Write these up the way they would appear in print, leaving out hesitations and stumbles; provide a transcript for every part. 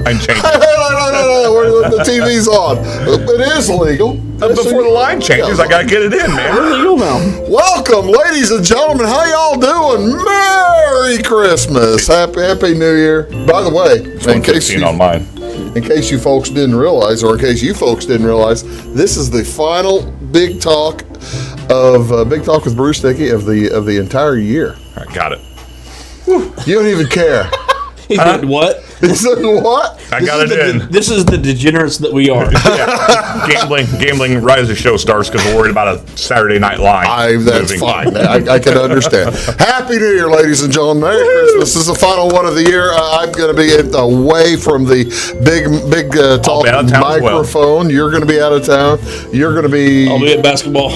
line changes. No. The TV's on. It is legal. Before the line changes, I got to get it in, man. We're legal now. Welcome, ladies and gentlemen. How y'all doing? Merry Christmas. Happy New Year. By the way, in case you folks didn't realize, or in case you folks didn't realize, this is the final Big Talk with Bruce Dickey of the entire year. All right, got it. You don't even care. He said what? He said what? I got it in. This is the degenerates that we are. Gambling right as the show starts because we're worried about a Saturday Night Live. That's fine. I can understand. Happy New Year, ladies and gentlemen. Merry Christmas. This is the final one of the year. I'm going to be away from the big talk microphone. Well. You're going to be out of town. I'll be at basketball.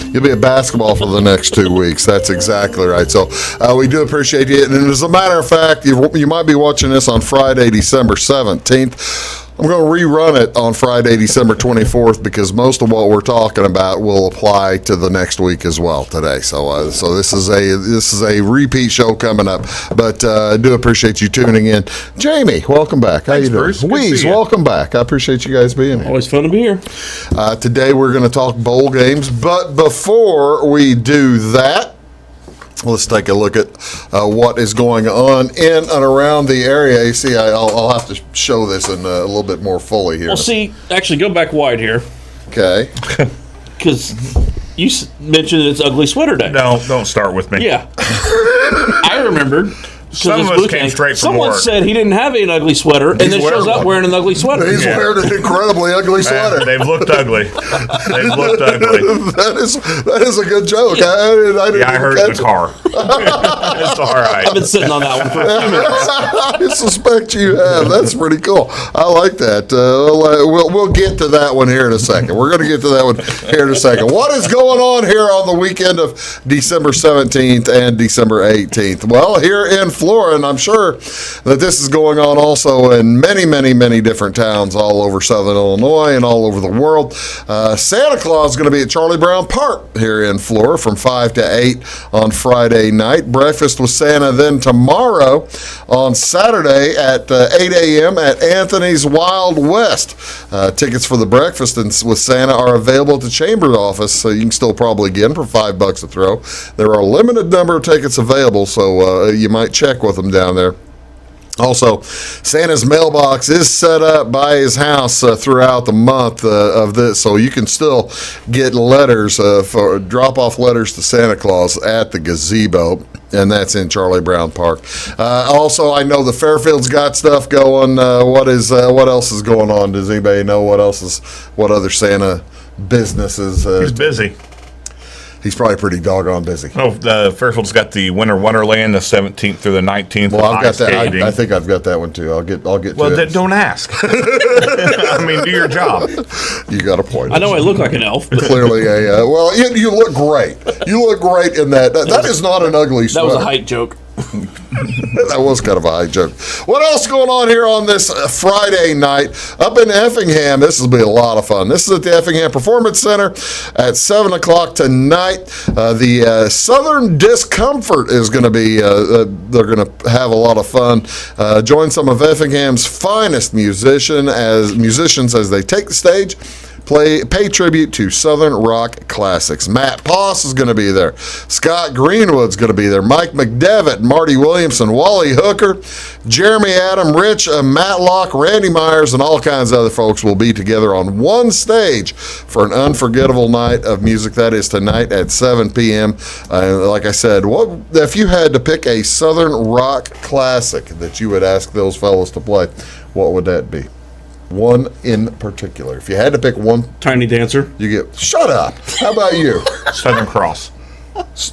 You'll be at basketball for the next 2 weeks. That's exactly right. So we do appreciate you. And as a matter of fact, you might be watching this on Friday, December 17th. I'm going to rerun it on Friday, December 24th, because most of what we're talking about will apply to the next week as well today. So this is a repeat show coming up. But I do appreciate you tuning in. Jamie, welcome back. How you doing? Bruce. Weeze, welcome back. I appreciate you guys being here. Always fun to be here. Today we're going to talk bowl games, but before we do that, let's take a look at what is going on in and around the area. You see, I'll have to show this in a little bit more fully here. Well, see, actually, go back wide here. Okay. Because you mentioned it's Ugly Sweater Day. No, don't start with me. Yeah. I remembered. Some of us came straight from Someone work. said he didn't have an ugly sweater, and then shows up wearing an ugly sweater. He's wearing an incredibly ugly sweater. They've looked ugly. That is a good joke. I heard it in the car. It's all right. I've been sitting on that one for a few minutes. I suspect you have. That's pretty cool. I like that. We'll get to that one here in a second. We're going to get to that one here in a second. What is going on here on the weekend of December 17th and December 18th? Well, here in Florida, and I'm sure that this is going on also in many, many, many different towns all over Southern Illinois and all over the world. Santa Claus is going to be at Charlie Brown Park here in Florida from 5 to 8 on Friday night. Breakfast with Santa then tomorrow on Saturday at 8 a.m. at Anthony's Wild West. Tickets for the breakfast with Santa are available at the Chamber office, so you can still probably get them for $5 a throw. There are a limited number of tickets available, so you might check with them down there. Also, Santa's mailbox is set up by his house throughout the month of this, so you can still get letters, drop-off letters to Santa Claus at the gazebo, and that's in Charlie Brown Park. Also, I know the Fairfield's got stuff going. What else is going on? Does anybody know what other Santa businesses? He's busy. He's probably pretty doggone busy. Oh, Fairfield's got the Winter Wonderland, the 17th through the 19th. Well, I've got that. I think I've got that one too. I'll get. Well, to it. Don't ask. I mean, do your job. You got a point. I know I look like an elf. But Clearly, well, you look great. You look great in that. That is not an ugly sweater. That was a height joke. That was kind of a high joke. What else going on here on this Friday night up in Effingham? This will be a lot of fun. This is at the Effingham Performance Center at 7 o'clock tonight. The Southern Discomfort is going to be, they're going to have a lot of fun. Join some of Effingham's finest musicians as they take the stage. Pay tribute to Southern rock classics. Matt Poss is going to be there. Scott Greenwood's going to be there. Mike McDevitt, Marty Williamson, Wally Hooker, Jeremy Adam, Rich Matlock, Randy Myers, and all kinds of other folks will be together on one stage for an unforgettable night of music. That is tonight at 7 p.m. Like I said, what if you had to pick a Southern rock classic that you would ask those fellows to play, what would that be? One in particular. If you had to pick one, Tiny Dancer. you get. Shut up. How about you? Southern Cross.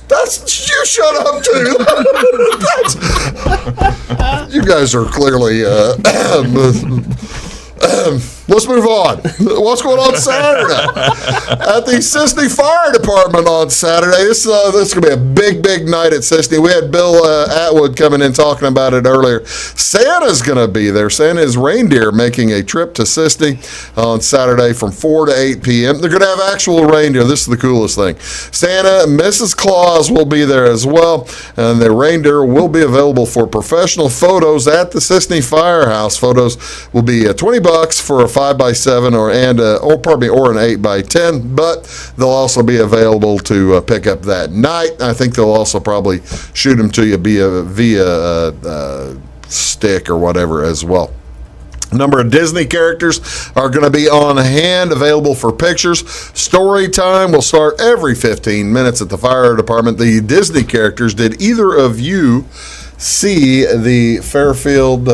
That's you. Shut up too. You guys are clearly Let's move on. What's going on Saturday? At the Sisney Fire Department on Saturday. This is going to be a big night at Sisney. We had Bill Atwood coming in talking about it earlier. Santa's going to be there. Santa's reindeer making a trip to Sisney on Saturday from 4 to 8 p.m. They're going to have actual reindeer. This is the coolest thing. Santa and Mrs. Claus will be there as well, and the reindeer will be available for professional photos at the Sisney Firehouse. Photos will be $20 for a 5x7 or an 8x10, but they'll also be available to pick up that night. I think they'll also probably shoot them to you via stick or whatever as well. A number of Disney characters are going to be on hand, available for pictures. Story time will start every 15 minutes at the fire department. The Disney characters, did either of you see the Fairfield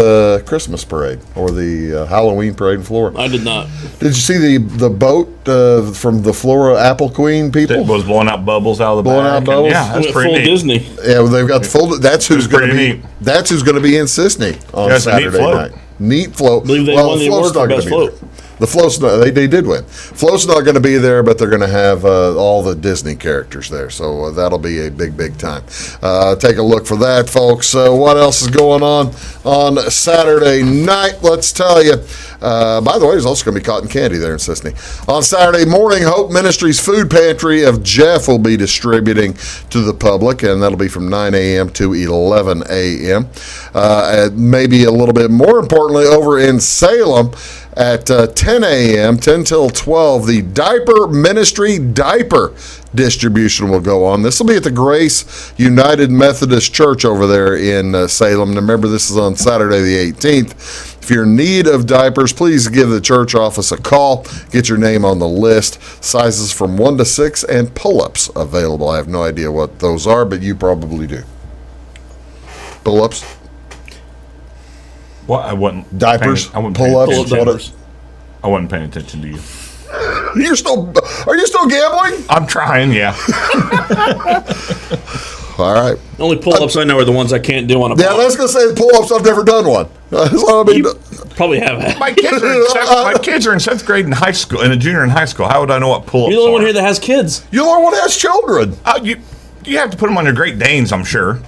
Christmas parade or the Halloween parade in Florida? I did not. Did you see the boat from the Flora Apple Queen people? It was blowing out bubbles out of the Blowing back. out bubbles? Yeah, that's Went pretty full neat. Disney. Yeah, well, they've got the full. That's who's going to pretty be. neat. That's who's going to be in Sisney on Yeah, it's a neat Saturday float. night. Neat float. I believe they won the float's award for not gonna best be float. there. The float's not. They did win. Float's not going to be there, but they're going to have all the Disney characters there. So that'll be a big time. Take a look for that, folks. What else is going on Saturday night? Let's tell you. By the way, there's also going to be cotton candy there in Sisney. On Saturday morning, Hope Ministries Food Pantry of Jeff will be distributing to the public, and that'll be from 9 a.m. to 11 a.m. Maybe a little bit more importantly, over in Salem, at 10 a.m., 10 till 12, the Diaper Ministry Diaper distribution will go on. This will be at the Grace United Methodist Church over there in Salem. And remember, this is on Saturday the 18th. If you're in need of diapers, please give the church office a call. Get your name on the list. Sizes from 1 to 6 and pull-ups available. I have no idea what those are, but you probably do. Pull-ups? Well, I wasn't Diapers, paying pull-ups, attention. Diapers. I wasn't paying attention to you. Are you still gambling? I'm trying, yeah. All right. The only pull-ups I know are the ones I can't do on a Yeah, box. I was going to say the pull-ups. I've never done one. So, I mean, You probably have had. My kids are in seventh grade in high school, and a junior in high school. How would I know what pull-ups You're the only one are? here that has kids. you're the only one that has children. You have to put them on your Great Danes, I'm sure.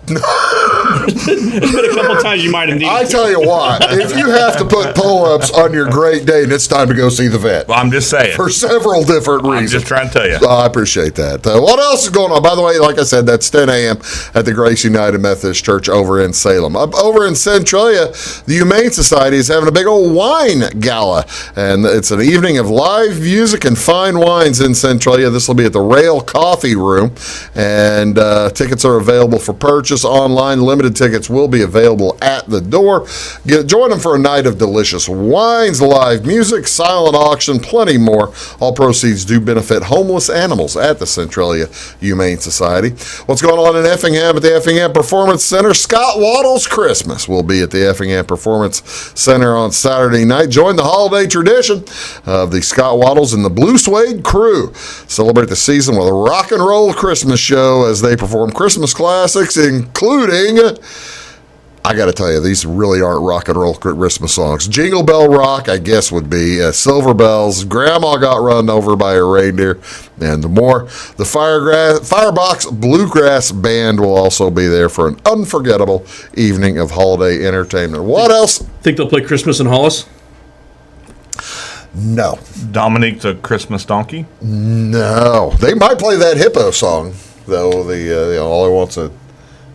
There's been a couple times you might have needed I to. tell you what, if you have to put pull-ups on your Great Dane, it's time to go see the vet. Well, I'm just saying. For several different I'm reasons. just trying to tell you. I appreciate that. What else is going on? By the way, like I said, that's 10 a.m. at the Grace United Methodist Church over in Salem. Up over in Centralia, the Humane Society is having a big old wine gala, and it's an evening of live music and fine wines in Centralia. This will be at the Rail Coffee Room, and tickets are available for purchase online. Limited tickets will be available at the door. Join them for a night of delicious wines, live music, silent auction, plenty more. All proceeds do benefit homeless animals at the Centralia Humane Society. What's going on in Effingham at the Effingham Performance Center? Scott Waddle's Christmas will be at the Effingham Performance Center on Saturday night. Join the holiday tradition of the Scott Waddles and the Blue Suede Crew. Celebrate the season with a rock and roll Christmas show as they perform Christmas classics, including, I got to tell you, these really aren't rock and roll Christmas songs. Jingle Bell Rock, I guess, would be Silver Bells, Grandma Got Run Over by a Reindeer, and more. The Firebox Bluegrass Band will also be there for an unforgettable evening of holiday entertainment. What else? Think they'll play Christmas in Hollis? No. Dominique the Christmas Donkey. No. They might play that hippo song, though. All I Want's a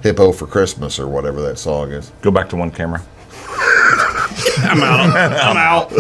Hippo for Christmas, or whatever that song is. Go back to one camera. I'm out.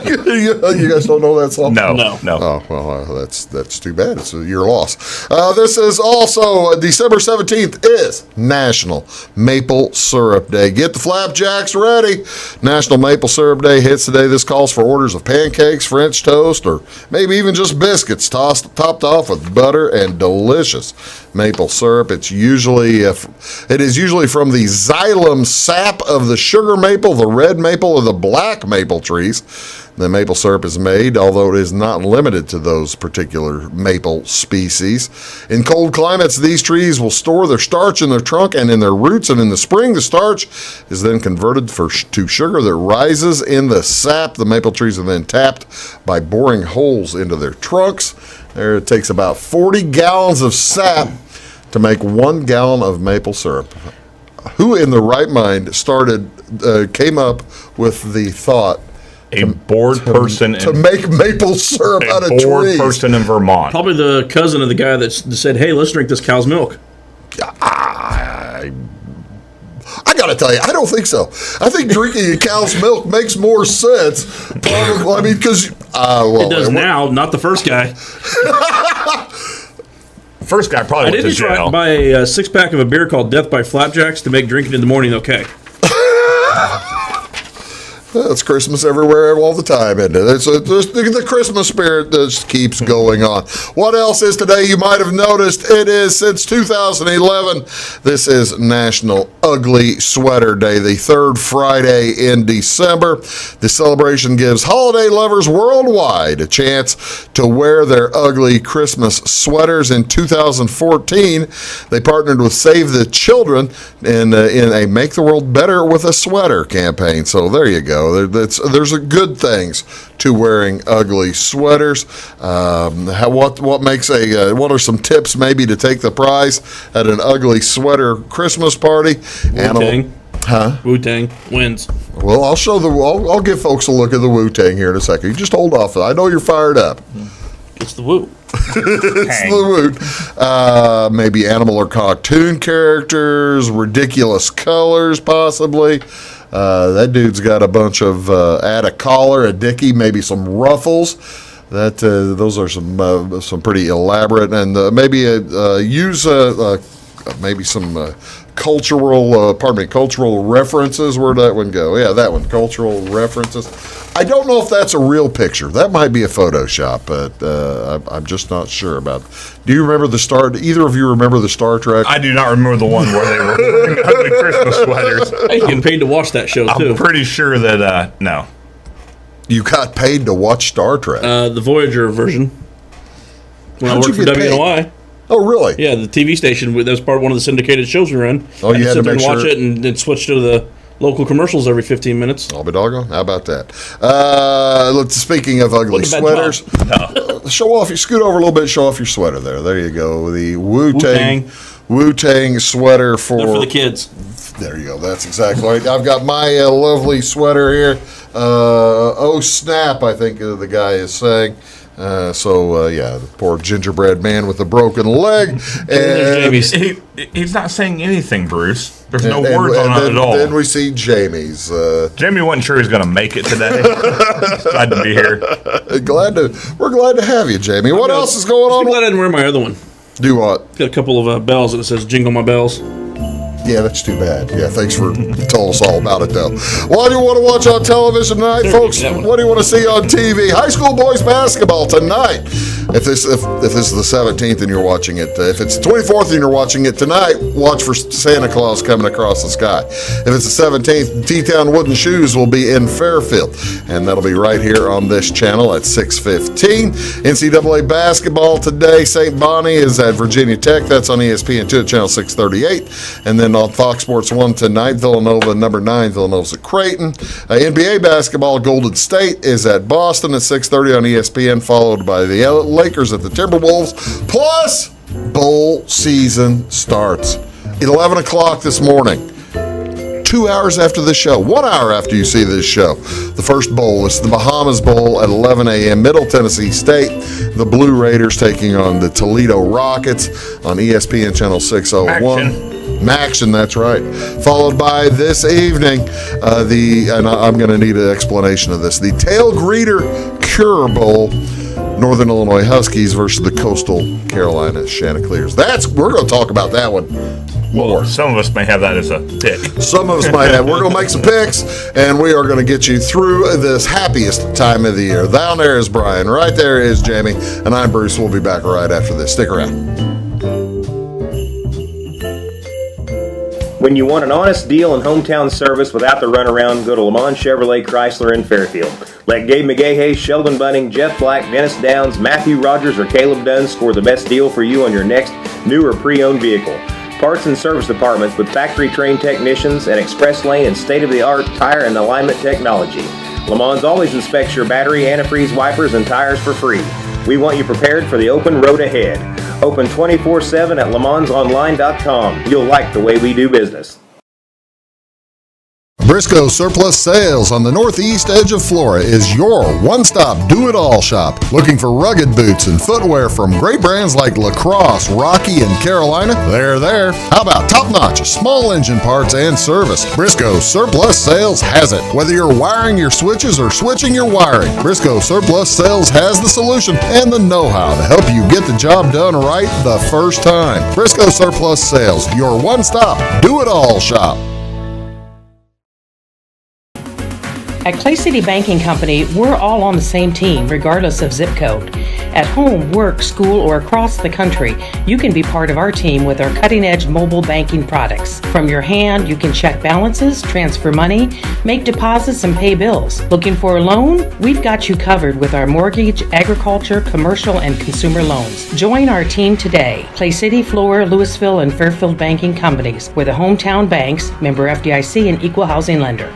You guys don't know that song? No. Oh, well, that's too bad. It's your loss. This is also December 17th is National Maple Syrup Day. Get the flapjacks ready. National Maple Syrup Day hits today. This calls for orders of pancakes, French toast, or maybe even just biscuits topped off with butter and delicious maple syrup. It is usually from the xylem sap of the sugar maple, the red maple, or the black maple trees. the maple syrup is made, although it is not limited to those particular maple species. In cold climates, these trees will store their starch in their trunk and in their roots, and in the spring, the starch is then converted to sugar that rises in the sap. The maple trees are then tapped by boring holes into their trunks. There, it takes about 40 gallons of sap to make 1 gallon of maple syrup. Who in the right mind came up with the thought A bored person to make maple syrup out of a bored trees? person in Vermont. Probably the cousin of the guy that said, "Hey, let's drink this cow's milk." I got to tell you, I don't think so. I think drinking a cow's milk makes more sense. Probably, I mean, because It does now, not the first guy. First guy probably I went did to try jail. to buy a 6-pack of a beer called Death by Flapjacks to make drinking in the morning okay. It's Christmas everywhere all the time, isn't it? The Christmas spirit just keeps going on. What else is today? You might have noticed it is, since 2011, this is National Ugly Sweater Day, the third Friday in December. The celebration gives holiday lovers worldwide a chance to wear their ugly Christmas sweaters. In 2014, they partnered with Save the Children in a Make the World Better with a Sweater campaign. So there you go. There's a good things to wearing ugly sweaters. What makes what are some tips maybe to take the prize at an ugly sweater Christmas party? Wu-Tang. Wu-Tang wins. Well, I'll give folks a look at the Wu-Tang here in a second. You just hold off. I know you're fired up. It's the Wu. It's the Wu. Maybe animal or cartoon characters, ridiculous colors, possibly. That dude's got a bunch of add a collar, a Dickey, maybe some ruffles. Those are some pretty elaborate, and maybe use maybe some cultural references. Where'd that one go? Yeah, that one, cultural references. I don't know if that's a real picture. That might be a Photoshop, but I'm just not sure about it. Do you remember either of you remember the Star Trek? I do not remember the one where they were wearing ugly Christmas sweaters. Hey, you getting paid to watch that show, too. I'm pretty sure that, no. You got paid to watch Star Trek? The Voyager version. When How'd I worked you for get paid? WNOI. Oh, really? Yeah, the TV station, that was part of one of the syndicated shows we run. Oh, you had to sit there make and watch sure- it and then switch to the local commercials every 15 minutes. I'll be doggone. How about that? Speaking of ugly Wasn't a bad sweaters, show off. You scoot over a little bit. Show off your sweater there. There you go. The Wu-Tang sweater for the kids. There you go. That's exactly right. I've got my lovely sweater here. Oh snap! I think the guy is saying. The poor gingerbread man with a broken leg. And He's not saying anything, Bruce. There's no words on it at all. Then we see Jamie's. Jamie wasn't sure he was going to make it today. Glad to be here. We're glad to have you, Jamie. What else is going on? I'm glad I didn't wear my other one. Do what? Got a couple of bells that says "Jingle My Bells." Yeah, that's too bad. Yeah, thanks for telling us all about it, though. What do you want to watch on television tonight, folks? What do you want to see on TV? High school boys basketball tonight. If this is the 17th and you're watching it, if it's the 24th and you're watching it tonight, watch for Santa Claus coming across the sky. If it's the 17th, T-Town Wooden Shoes will be in Fairfield, and that'll be right here on this channel at 6:15. NCAA basketball today. St. Bonnie is at Virginia Tech. That's on ESPN2 at channel 638. And then on Fox Sports 1 tonight, Villanova, number 9, Villanova's at Creighton. NBA basketball, Golden State is at Boston at 6:30 on ESPN, followed by the Lakers at the Timberwolves. Plus, bowl season starts. 11 o'clock this morning. 2 hours after the show, 1 hour after you see this show. The first bowl is the Bahamas Bowl at 11 a.m. Middle Tennessee State. The Blue Raiders taking on the Toledo Rockets on ESPN channel 601. Action, that's right. Followed by this evening, and I'm going to need an explanation of this, the Tail Greeter Cure Bowl, Northern Illinois Huskies versus the Coastal Carolina Chanticleers. We're going to talk about that one more. Well, some of us may have that as a pick. Some of us might have. We're going to make some picks, and we are going to get you through this happiest time of the year. Down there is Brian. Right there is Jamie. And I'm Bruce. We'll be back right after this. Stick around. When you want an honest deal and hometown service without the runaround, go to Lamont Chevrolet Chrysler in Fairfield. Let Gabe McGahey, Sheldon Bunning, Jeff Black, Dennis Downs, Matthew Rogers, or Caleb Dunn score the best deal for you on your next new or pre-owned vehicle. Parts and service departments with factory-trained technicians and express lane and state-of-the-art tire and alignment technology. Lamont always inspects your battery, antifreeze, wipers, and tires for free. We want you prepared for the open road ahead. Open 24/7 at LeMansOnline.com. You'll like the way we do business. Briscoe Surplus Sales on the northeast edge of Flora is your one-stop do-it-all shop. Looking for rugged boots and footwear from great brands like Lacrosse, Rocky, and Carolina? They're there. How about top-notch small engine parts and service? Briscoe Surplus Sales has it. Whether you're wiring your switches or switching your wiring, Briscoe Surplus Sales has the solution and the know-how to help you get the job done right the first time. Briscoe Surplus Sales, your one-stop do-it-all shop. At Clay City Banking Company, we're all on the same team, regardless of zip code. At home, work, school, or across the country, you can be part of our team with our cutting-edge mobile banking products. From your hand, you can check balances, transfer money, make deposits, and pay bills. Looking for a loan? We've got you covered with our mortgage, agriculture, commercial, and consumer loans. Join our team today. Clay City, Flora, Louisville, and Fairfield Banking Companies. We're the hometown banks, member FDIC, and equal housing lender.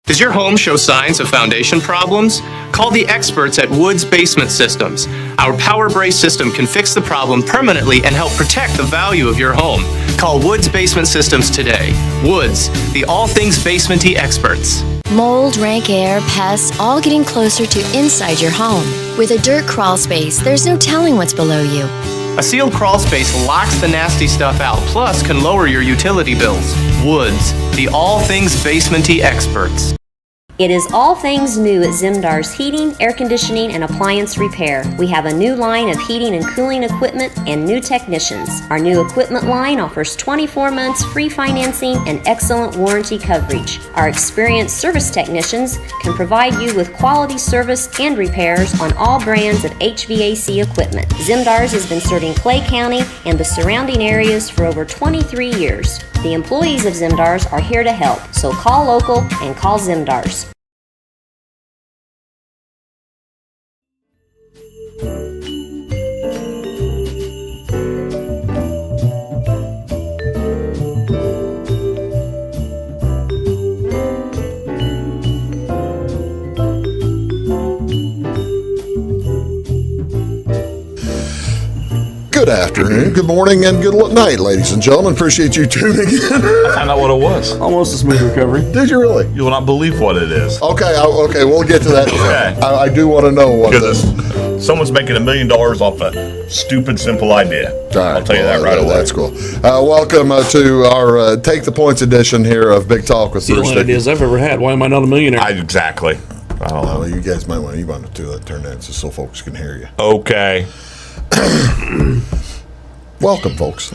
Does your home show signs of foundation problems? Call the experts at Woods Basement Systems. Our Power Brace system can fix the problem permanently and help protect the value of your home. Call Woods Basement Systems today. Woods, the all things basement-y experts. Mold, rank air, pests, all getting closer to inside your home. With a dirt crawl space, there's no telling what's below you. A sealed crawl space locks the nasty stuff out, plus can lower your utility bills. Woods, the all things basement-y experts. It is all things new at Zimdar's Heating, Air Conditioning, and Appliance Repair. We have a new line of heating and cooling equipment and new technicians. Our new equipment line offers 24 months free financing and excellent warranty coverage. Our experienced service technicians can provide you with quality service and repairs on all brands of HVAC equipment. Zimdar's has been serving Clay County and the surrounding areas for over 23 years. The employees of Zimdar's are here to help, so call local and call Zimdar's. Good afternoon, good morning, and good night, ladies and gentlemen. Appreciate you tuning in. I found out what it was. Almost a smooth recovery. Did you really? You will not believe what it is. Okay, okay, we'll get to that. Okay. I do want to know what Because this. someone's making $1 million off a stupid, simple idea. I'll tell you that right away. That's cool. Welcome to our Take the Points edition here of Big Talk with The Bruce only Dickey. ideas I've ever had. Why am I not a millionaire? Exactly. I don't know. Well, you guys might want to turn that so folks can hear you. Okay. Welcome, folks.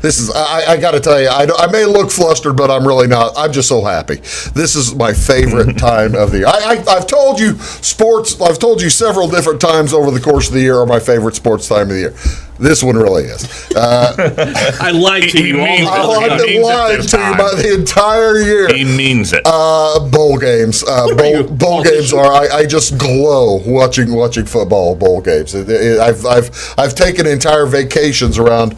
This is, I got to tell you, I may look flustered, but I'm really not. I'm just so happy. This is my favorite time of the year. I've told you I've told you several different times over the course of the year are my favorite sports time of the year. This one really is. I lied to you all the I've time. been lying to you by the entire year. He means it. Bowl games. Bowl games are. I just glow watching football bowl games. I've taken entire vacations around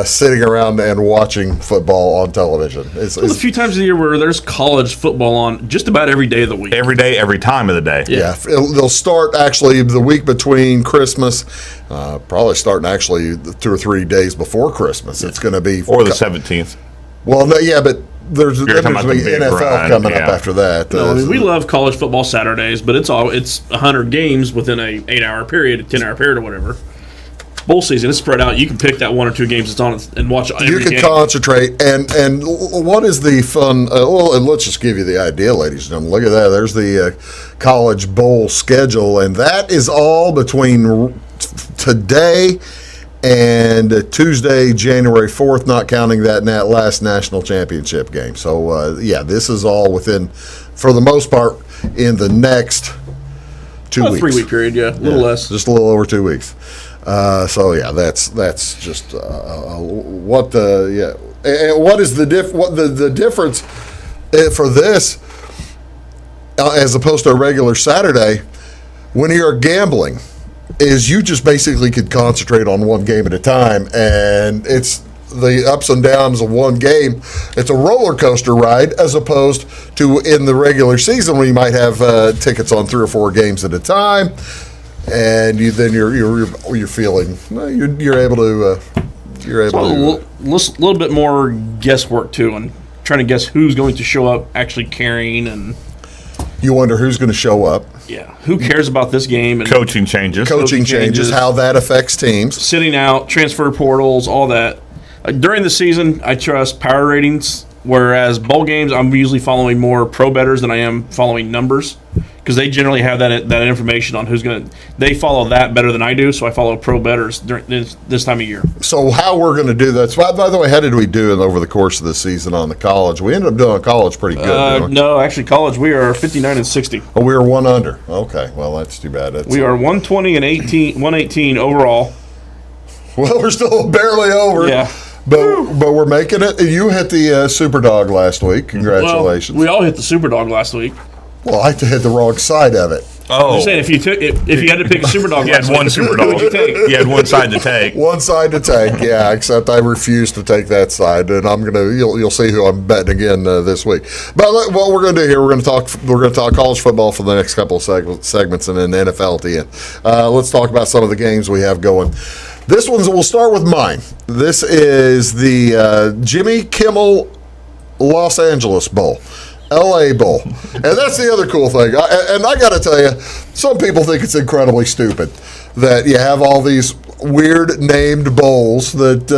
sitting around and watching football on television. There's a few times a year where there's college football on just about every day of the week. Every day, every time of the day. Yeah, they'll start actually the week between Christmas. Probably starting actually 2 or 3 days before Christmas. It's going to be Or the 17th. Well, no, yeah, but there's talking about the big NFL run, coming up yeah. after that. No, I mean, we love college football Saturdays, but it's 100 games within a 8-hour period, a 10-hour period, or whatever. Bowl season is spread out. You can pick that 1 or 2 games that's on and watch every You can game. concentrate. And what is the fun? Well, and let's just give you the idea, ladies and gentlemen. Look at that. There's the college bowl schedule, and that is all between today and Tuesday, January 4th, not counting that last national championship game. So, this is all within, for the most part, in the next 2 weeks. 3-week period, a little less. Just a little over 2 weeks. That's just what the And what is the difference for this as opposed to a regular Saturday when you're gambling is you just basically could concentrate on one game at a time, and it's the ups and downs of one game. It's a roller coaster ride as opposed to in the regular season where you might have tickets on 3 or 4 games at a time, and you're feeling you're able to. You're able a little bit more guesswork too, and trying to guess who's going to show up actually carrying, and you wonder who's going to show up. Yeah, who cares about this game? And Coaching changes, how that affects teams, sitting out, transfer portals, all that. During the season, I trust power ratings, whereas bowl games, I'm usually following more pro bettors than I am following numbers, because they generally have that information on who's going to. They follow that better than I do, so I follow pro bettors during this time of year. So how we're going to do that? So by the way, how did we do over the course of the season on the college? We ended up doing college pretty good. Didn't we? No, actually, college we are 59-60. Oh, we were 1 under. Okay, well that's too bad. We are 120 and 118 overall. Well, we're still barely over. Yeah. But we're making it. You hit the Superdog last week. Congratulations. Well, we all hit the Superdog last week. Well, I hit the wrong side of it. Oh, I'm saying if you had to pick a Superdog, you had one Superdog. Who'd you take? You had one side to take. One side to take, yeah. Except I refuse to take that side, and I'm gonna. You'll see who I'm betting again this week. But what we're gonna do here, we're gonna talk college football for the next couple of segments, and then NFL at the end. Let's talk about some of the games we have going. We'll start with mine. This is the Jimmy Kimmel Los Angeles Bowl. LA Bowl. And that's the other cool thing. I got to tell you, some people think it's incredibly stupid that you have all these weird named bowls that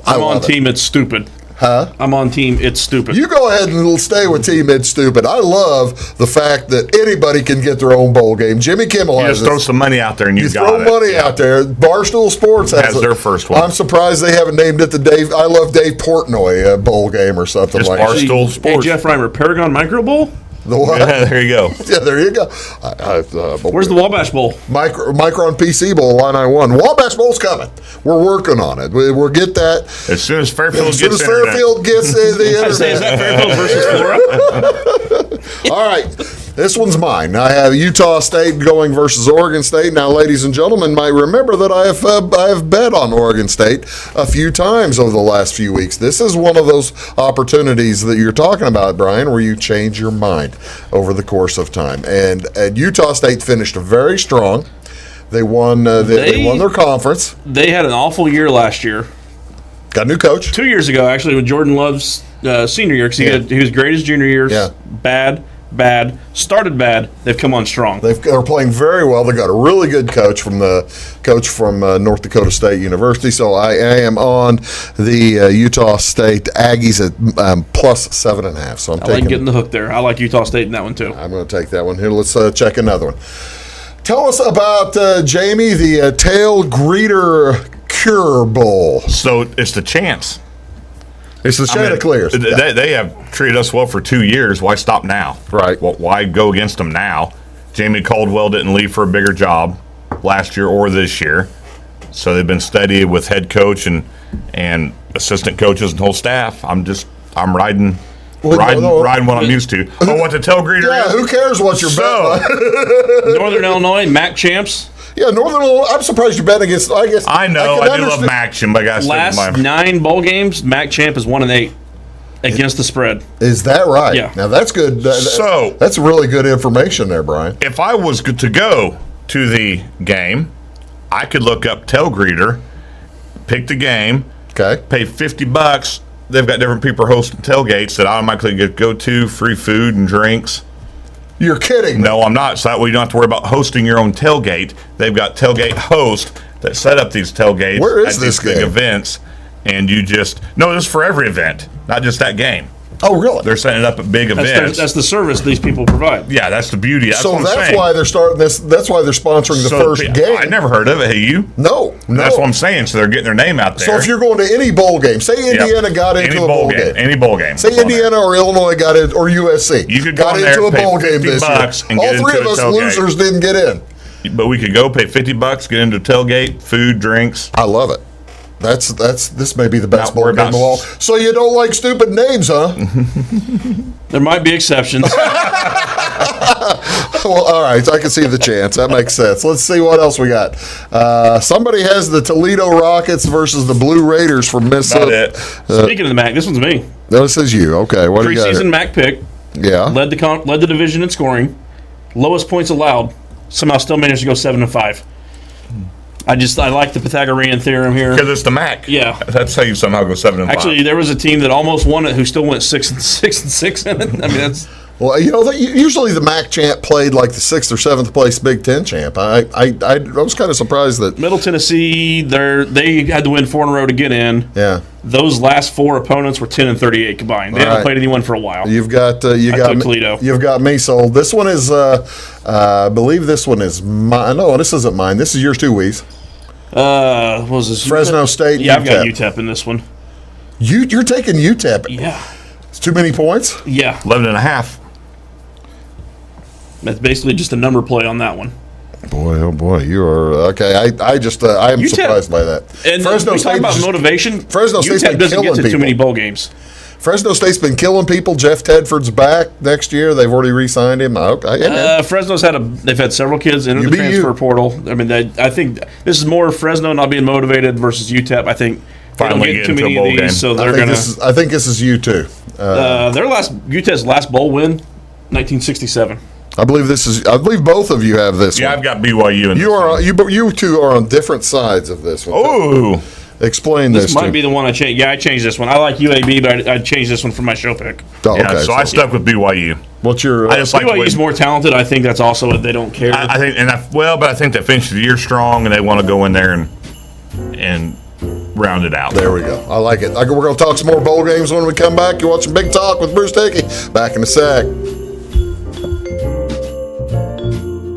I'm on team it's stupid. Huh? I'm on team it's stupid. You go ahead and stay with team it's stupid. I love the fact that anybody can get their own bowl game. Jimmy Kimmel has just throw some money out there and you got throw it. money out there. Barstool Sports has their first one. I'm surprised they haven't named it the I Love Dave Portnoy bowl game or something Just like that. Barstool Sports. Hey, Jeff Reimer, Paragon Micro Bowl? The what? Yeah, there you go. Yeah, there you go. Where's the Wabash Bowl? Micron PC Bowl, line I won. Wabash Bowl's coming. We're working on it. We'll get that. As soon as Fairfield gets the internet. Is that Fairfield versus Flora? All right. This one's mine. I have Utah State going versus Oregon State. Now, ladies and gentlemen, might remember that I have bet on Oregon State a few times over the last few weeks. This is one of those opportunities that you're talking about, Brian, where you change your mind over the course of time. And Utah State finished very strong. They won. They won their conference. They had an awful year last year. Got a new coach 2 years ago, actually, with Jordan Love's senior year, because he was great his junior year. Yeah. Bad, started bad. They've come on strong. They're playing very well. They got a really good coach from North Dakota State University. So I am on the Utah State Aggies at plus 7.5. So I like getting the hook there. I like Utah State in that one too. I'm going to take that one here. Let's check another one. Tell us about Jamie, the Tail Greeter Cure Bowl. So it's the chance. It's the Chanticleers. They have treated us well for 2 years. Why stop now? Right. Well, why go against them now? Jamie Caldwell didn't leave for a bigger job last year or this year. So they've been steady with head coach and assistant coaches and whole staff. I'm riding what I'm used to. Oh, what the tail greeter is? Yeah, who cares what you're betting on? Northern Illinois, MAC champs. Yeah, Northern Illinois. I'm surprised you bet against. I know. I do love MAC champ. I got last 9 bowl games, MAC champ is 1-8 against the spread. Is that right? Yeah. Now that's good. So that's really good information there, Brian. If I was to go to the game, I could look up tail greeter, pick the game, okay, pay $50. They've got different people hosting tailgates that I automatically go to, free food and drinks. You're kidding. No, I'm not. So that way you don't have to worry about hosting your own tailgate. They've got tailgate hosts that set up these tailgates at these big events. And this is for every event, not just that game. Oh, really? They're setting it up at big events. That's the service these people provide. Yeah, that's the beauty. That's why they're starting this. That's why they're sponsoring the first game. I never heard of it. Hey, you? No. That's what I'm saying. So they're getting their name out there. So if you're going to any bowl game, say Indiana got into a bowl game. Any bowl game. Say Indiana or Illinois got in, or USC. You could go got into a bowl game this year. All three of us losers didn't get in. But we could go pay $50, get into a tailgate, food, drinks. I love it. This may be the best Not worried bowl game about of all. So you don't like stupid names, huh? There might be exceptions. Well, all right. I can see the chance. That makes sense. Let's see what else we got. Somebody has the Toledo Rockets versus the Blue Raiders from Mississippi. Speaking of the MAC, this one's me. This is you. Okay. What do you got Preseason here? MAC pick. Yeah. Led the division in scoring. Lowest points allowed. Somehow still managed to go 7-5. I like the Pythagorean theorem here. Because it's the MAC. Yeah. That's how you somehow go 7-5. Actually, there was a team that almost won it who still went 6-6 in it. I mean, that's Well, usually the MAC champ played like the 6th or 7th place Big Ten champ. I was kind of surprised that. Middle Tennessee. They had to win 4 in a row to get in. Yeah. Those last 4 opponents were 10-38 combined. They haven't played anyone for a while. You've got Toledo. You've got me sold. This one is I believe this one is mine. No, this isn't mine. This is yours too, Weez. What was this? Fresno State. Yeah, I've got UTEP. UTEP in this one. You're taking UTEP. Yeah. It's too many points. Yeah. 11.5. That's basically just a number play on that one. Boy, oh boy, you are okay. I am UTEP surprised by that. And Fresno we State talk about just- motivation. Fresno State's UTEP been doesn't get killing to too people. many bowl games. Fresno State's been killing people. Jeff Tedford's back next year. They've already re-signed him. Fresno's they've had several kids enter the transfer portal. I mean, I think this is more Fresno not being motivated versus UTEP. I think they don't Finally get get too into a many bowl of these, game. so they're I think this is you too. UTEP's last bowl win, 1967. I believe both of you have this Yeah, one. I've got BYU in You two are on different sides of this one. Oh, Explain this. This might be the one I changed. Yeah, I changed this one. I like UAB, but I changed this one for my show pick. Oh, yeah. okay, So I stuck with BYU. What's your? I just like the way, BYU's more talented. I think that's also what they don't care. I think, but I think they finished the year strong, and they want to go in there and round it out. There we go. I like it. We're going to talk some more bowl games when we come back. You're watching Big Talk with Bruce Dickey. Back in a sec.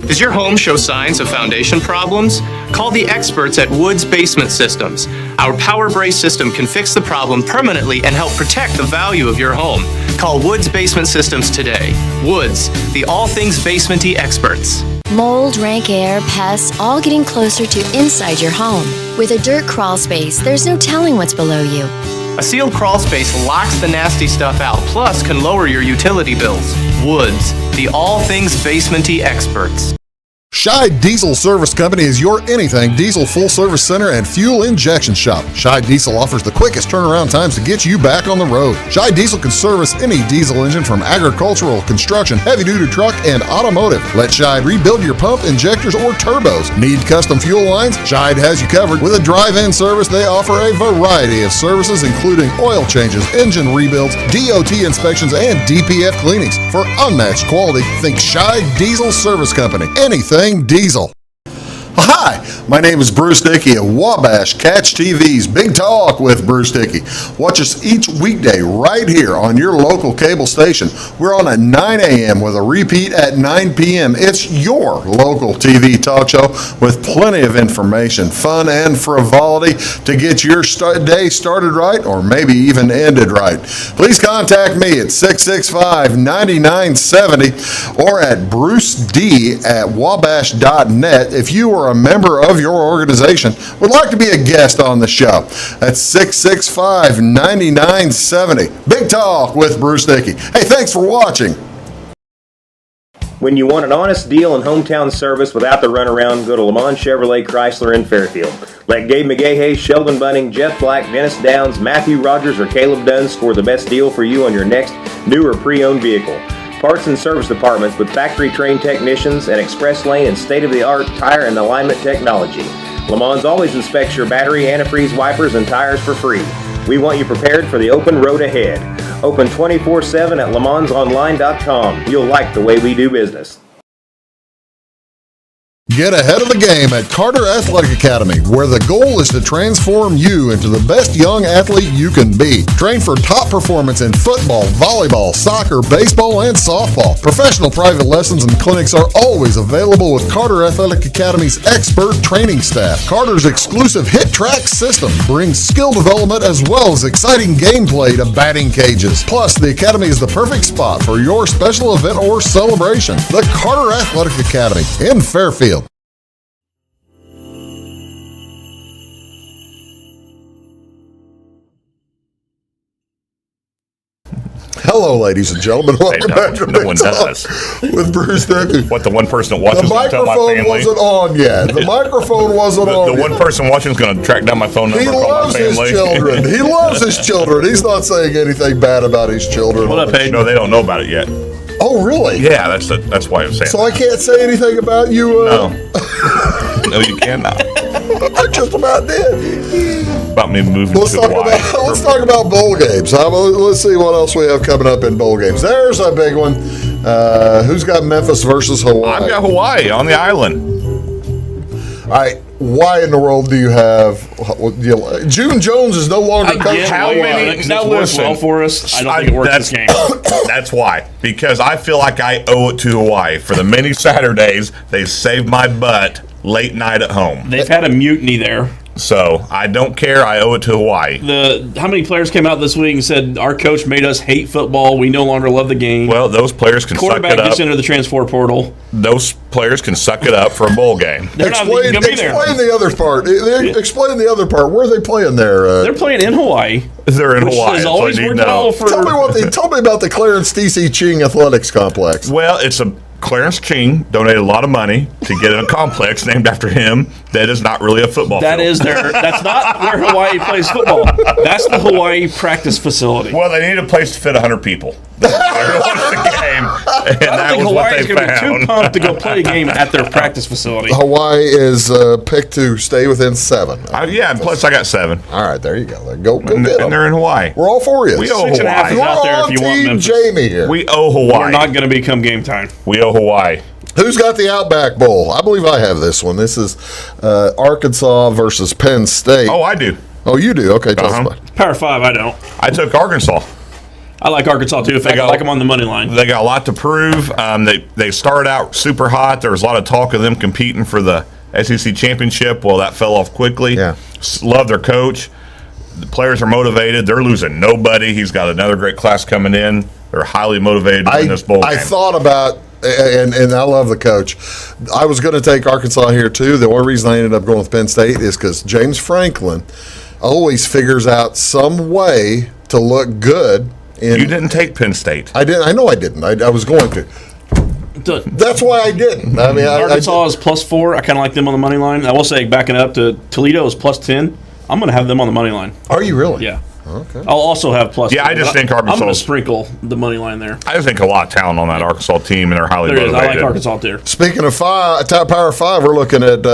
Does your home show signs of foundation problems? Call the experts at Woods Basement Systems. Our power brace system can fix the problem permanently and help protect the value of your home. Call Woods Basement Systems today. Woods, the all things basement-y experts. Mold, rank air, pests, all getting closer to inside your home. With a dirt crawl space, there's no telling what's below you. A sealed crawl space locks the nasty stuff out, plus can lower your utility bills. Woods, the all things basement-y experts. Scheid Diesel Service Company is your anything diesel full service center and fuel injection shop. Scheid Diesel offers the quickest turnaround times to get you back on the road. Scheid Diesel can service any diesel engine from agricultural, construction, heavy-duty truck, and automotive. Let Scheid rebuild your pump, injectors, or turbos. Need custom fuel lines? Scheid has you covered. With a drive-in service, they offer a variety of services, including oil changes, engine rebuilds, DOT inspections, and DPF cleanings. For unmatched quality, think Scheid Diesel Service Company. Anything diesel. Hi, my name is Bruce Dickey of Wabash Catch TV's Big Talk with Bruce Dickey. Watch us each weekday right here on your local cable station. We're on at 9 a.m. with a repeat at 9 p.m. It's your local TV talk show with plenty of information, fun, and frivolity to get your day started right or maybe even ended right. Please contact me at 665-9970 or at bruced@wabash.net if you are a member of your organization would like to be a guest on the show. That's 665-9970. Big Talk with Bruce Dickey. Hey, thanks for watching. When you want an honest deal and hometown service without the runaround, go to Lamont Chevrolet Chrysler in Fairfield. Let Gabe McGahey, Sheldon Bunning, Jeff Black, Dennis Downs, Matthew Rogers, or Caleb Dunn score the best deal for you on your next new or pre-owned vehicle. Parts and service departments with factory-trained technicians and express lane and state-of-the-art tire and alignment technology. Lamont always inspects your battery, antifreeze, wipers, and tires for free. We want you prepared for the open road ahead. Open 24/7 at LeMansOnline.com. You'll like the way we do business. Get ahead of the game at Carter Athletic Academy, where the goal is to transform you into the best young athlete you can be. Train for top performance in football, volleyball, soccer, baseball, and softball. Professional private lessons and clinics are always available with Carter Athletic Academy's expert training staff. Carter's exclusive Hit Track system brings skill development as well as exciting gameplay to batting cages. Plus, the Academy is the perfect spot for your special event or celebration. The Carter Athletic Academy in Fairfield. Hello, ladies and gentlemen. Welcome back to no Big one Talk does. with Bruce Dickey. What, the one person that watches The going to tell my microphone family? wasn't on yet. The microphone wasn't on The yet. one person watching is going to track down my phone number He and call my loves his family. children. He loves his children. He's not saying anything bad about his children. What up, Paige? No, they don't know about it yet. Oh, really? Yeah, that's why I'm saying So I can't say anything about you? No. No, you cannot. I just about did. About me moving Let's to talk Hawaii. let's talk about bowl games. Let's see what else we have coming up in bowl games. There's a big one. Who's got Memphis versus Hawaii? I've got Hawaii on the island. All right. Why in the world do you have June Jones is no longer coaching? How many- That now works listen, well for us. I don't think it works this game. That's why. Because I feel like I owe it to Hawaii. For the many Saturdays, they've saved my butt late night at home. They've had a mutiny there. So I don't care. I owe it to Hawaii. How many players came out this week and said our coach made us hate football? We no longer love the game. Well, those players can suck Quarterback it up. gets into the transfer portal. Those players can suck it up for a bowl game. They're not even going to be there. Explain the other part. Explain the other part. Where are they playing there? They're playing in Hawaii. They're in Which Hawaii. has That's all always you need worked to know. well for. Tell me about the Clarence D.C. Ching Athletics Complex. Well, it's a Clarence Ching donated a lot of money to get a complex named after him that is not really a football That field. is that's not where Hawaii plays football. That's the Hawaii practice facility. Well, they need a place to fit 100 people. They watched the game, and I that think was what Hawaii's they going to be too found. pumped to go play a game at their practice facility. Hawaii is picked to stay within 7. Yeah, and plus I got 7. All right, there you go. Go And get them. they're in Hawaii. We're all for you. We owe 6.5 is Hawaii. out there if you want Team Memphis. Jamie here. We owe We're Hawaii. not going to become game time. We owe Hawaii. Who's got the Outback Bowl? I believe I have this one. This is Arkansas versus Penn State. Oh, I do. Oh, you do? Okay, tell us Uh-huh. about it. Power 5, I don't. I took Arkansas. I like Arkansas too. In fact, I like them on the money line. They got a lot to prove. They started out super hot. There was a lot of talk of them competing for the SEC championship. Well, that fell off quickly. Yeah. Love their coach. The players are motivated. They're losing nobody. He's got another great class coming in. They're highly motivated to win this bowl game. I thought about, and I love the coach. I was going to take Arkansas here too. The only reason I ended up going with Penn State is because James Franklin always figures out some way to look good. You didn't take Penn State. I didn't. I know I didn't. I was going to. That's why I didn't. I mean, Arkansas is +4. I kind of like them on the money line. I will say, backing up to Toledo is +10. I'm going to have them on the money line. Are you really? Yeah. Okay. I'll also have +10. Yeah, I just think I'm going to Arkansas- sprinkle the money line there. I just think a lot of talent on that Arkansas team, and they're highly There is. motivated. I like Arkansas too. Speaking of Power 5, we're looking at,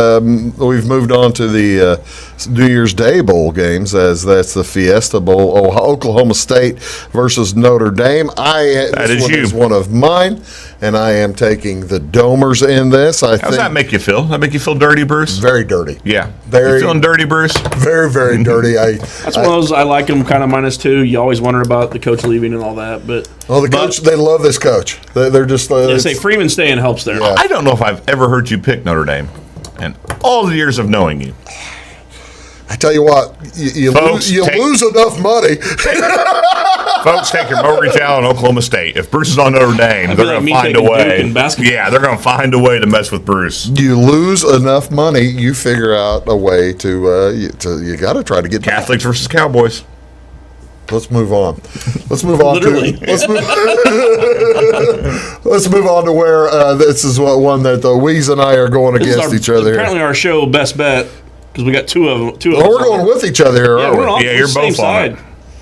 we've moved on to the New Year's Day bowl games, as that's the Fiesta Bowl, Oklahoma State versus Notre Dame. That is you. Is one of mine, and I am taking the Domers in this. How does that make you feel? Does that make you feel dirty, Bruce? Very dirty. Yeah. Very- You feeling dirty, Bruce? Very, very dirty. That's one of those I like them kind of -2. You always wonder about the coach leaving and all that, but The coach, they love this coach. They're just. they say Freeman staying helps there. Yeah. I don't know if I've ever heard you pick Notre Dame in all the years of knowing you. I tell you what, you Folks, lose enough money. Folks, take your mortgage out on Oklahoma State. If Bruce is on Notre Dame, I they're feel like going me to find a taking Duke way. in basketball. Yeah, they're going to find a way to mess with Bruce. You lose enough money, you figure out a way to you got to try to get back. Catholics versus Cowboys. Let's move on. Let's move on Literally. let's move on to where this is one that Weez and I are going This is against our- each other here. Apparently, our show best bet because we got two of them. Well, we're going with each other here, Yeah, aren't we're we? on Yeah, the you're same both on side. it.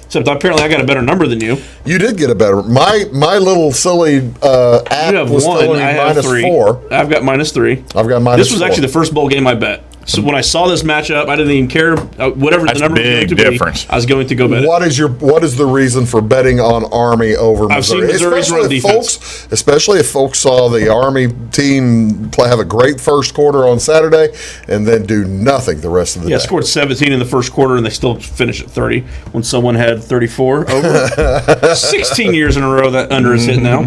Except apparently, I got a better number than you. You did get a better. My little silly app You have was 1. telling me I have -4. 3. I've got -3. I've got -4. This was actually the first bowl game I bet. So when I saw this matchup, I didn't even care whatever That's the number was big going to difference. be. I was going to go bet it. What is the reason for betting on Army over Missouri? I've seen Missouri's Especially run if defense. especially if folks saw the Army team have a great first quarter on Saturday and then do nothing the rest of the Yeah, day. scored 17 in the first quarter, and they still finished at 30 when someone had 34 over. 16 years in a row that under is hit now.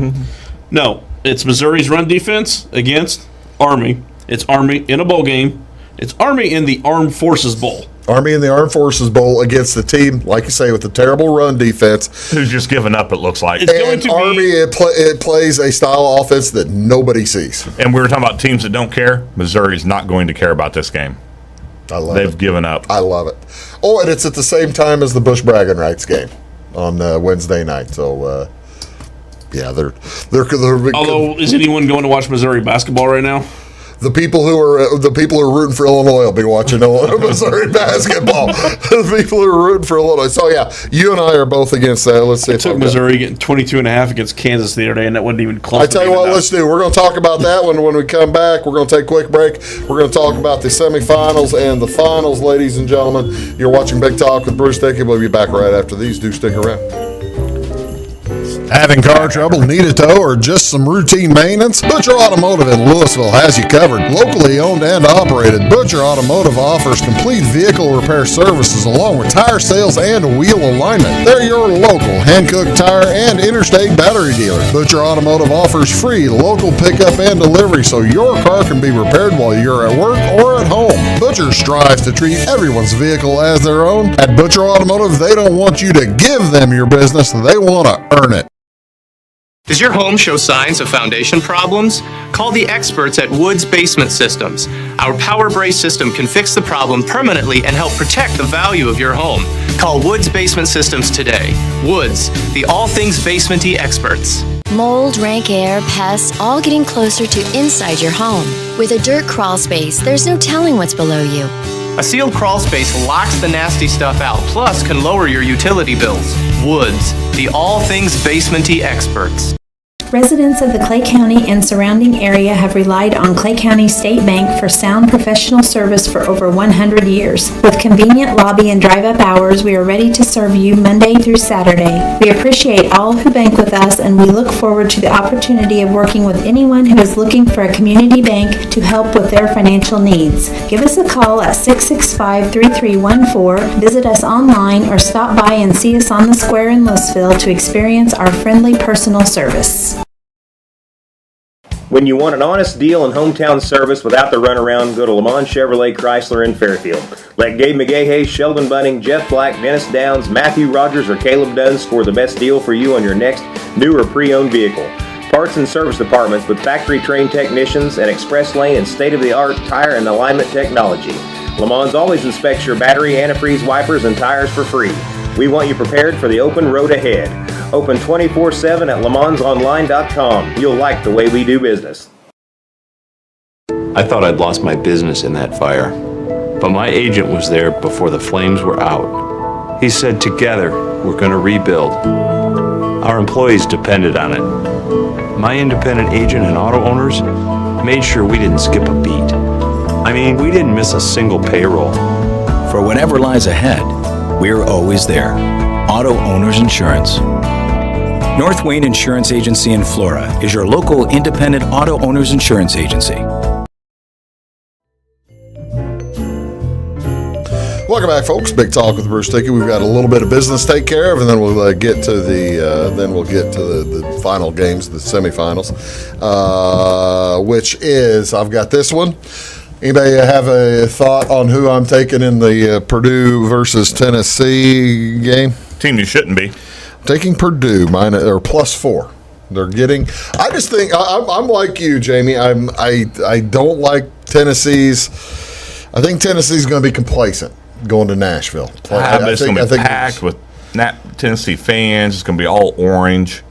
No, it's Missouri's run defense against Army. It's Army in a bowl game. It's Army in the Armed Forces Bowl. Army in the Armed Forces Bowl against the team, like you say, with the terrible run defense. Who's just giving up, it looks like. It's going And to Army, be it plays a style of offense that nobody sees. And we were talking about teams that don't care. Missouri's not going to care about this game. I love They've it. given up. I love it. Oh, and it's at the same time as the Bush Bragging Rights game on Wednesday night. So Yeah, they're big. Although, is anyone going to watch Missouri basketball right now? The people who are rooting for Illinois will be watching Missouri basketball. The people who are rooting for Illinois. So yeah, you and I are both against that. Let's see. It took Missouri getting 22.5 against Kansas the other day, and that wasn't even close. I tell you what, let's do. We're going to talk about that when we come back. We're going to take a quick break. We're going to talk about the semifinals and the finals, ladies and gentlemen. You're watching Big Talk with Bruce Dickey. We'll be back right after these. Do stick around. Having car trouble, need a tow, or just some routine maintenance? Butcher Automotive in Louisville has you covered. Locally owned and operated, Butcher Automotive offers complete vehicle repair services along with tire sales and wheel alignment. They're your local Hankook tire and interstate battery dealer. Butcher Automotive offers free local pickup and delivery so your car can be repaired while you're at work or at home. Butcher strives to treat everyone's vehicle as their own. At Butcher Automotive, they don't want you to give them your business, they want to earn it. Does your home show signs of foundation problems? Call the experts at Woods Basement Systems. Our Power Brace system can fix the problem permanently and help protect the value of your home. Call Woods Basement Systems today. Woods, the all things basement-y experts. Mold, rank air, pests, all getting closer to inside your home. With a dirt crawl space, there's no telling what's below you. A sealed crawl space locks the nasty stuff out, plus can lower your utility bills. Woods, the all things basement-y experts. Residents of the Clay County and surrounding area have relied on Clay County State Bank for sound professional service for over 100 years. With convenient lobby and drive-up hours, we are ready to serve you Monday through Saturday. We appreciate all who bank with us, and we look forward to the opportunity of working with anyone who is looking for a community bank to help with their financial needs. Give us a call at 665-3314, visit us online, or stop by and see us on the square in Louisville to experience our friendly personal service. When you want an honest deal and hometown service without the runaround, go to Le Mans Chevrolet Chrysler in Fairfield. Let Gabe McGahey, Sheldon Bunning, Jeff Black, Dennis Downs, Matthew Rogers, or Caleb Dunn score the best deal for you on your next new or pre-owned vehicle. Parts and service departments with factory-trained technicians and express lane and state-of-the-art tire and alignment technology. Le Mans always inspects your battery, antifreeze, wipers, and tires for free. We want you prepared for the open road ahead. Open 24/7 at lemansonline.com. You'll like the way we do business. I thought I'd lost my business in that fire, but my agent was there before the flames were out. He said, together, we're going to rebuild. Our employees depended on it. My independent agent and auto owners made sure we didn't skip a beat. I mean, we didn't miss a single payroll. For whatever lies ahead, we're always there. Auto Owners Insurance. North Wayne Insurance Agency in Flora is your local independent auto owners insurance agency. Welcome back, folks. Big Talk with Bruce Dickey. We've got a little bit of business to take care of, and then we'll get to the final games, the semifinals, which is I've got this one. Anybody have a thought on who I'm taking in the Purdue versus Tennessee game? Team you shouldn't be. Taking Purdue or +4. They're getting. I just think I'm like you, Jamie. I don't like Tennessee's. I think Tennessee's going to be complacent going to Nashville. It's going to be packed with Tennessee fans. It's going to be all orange.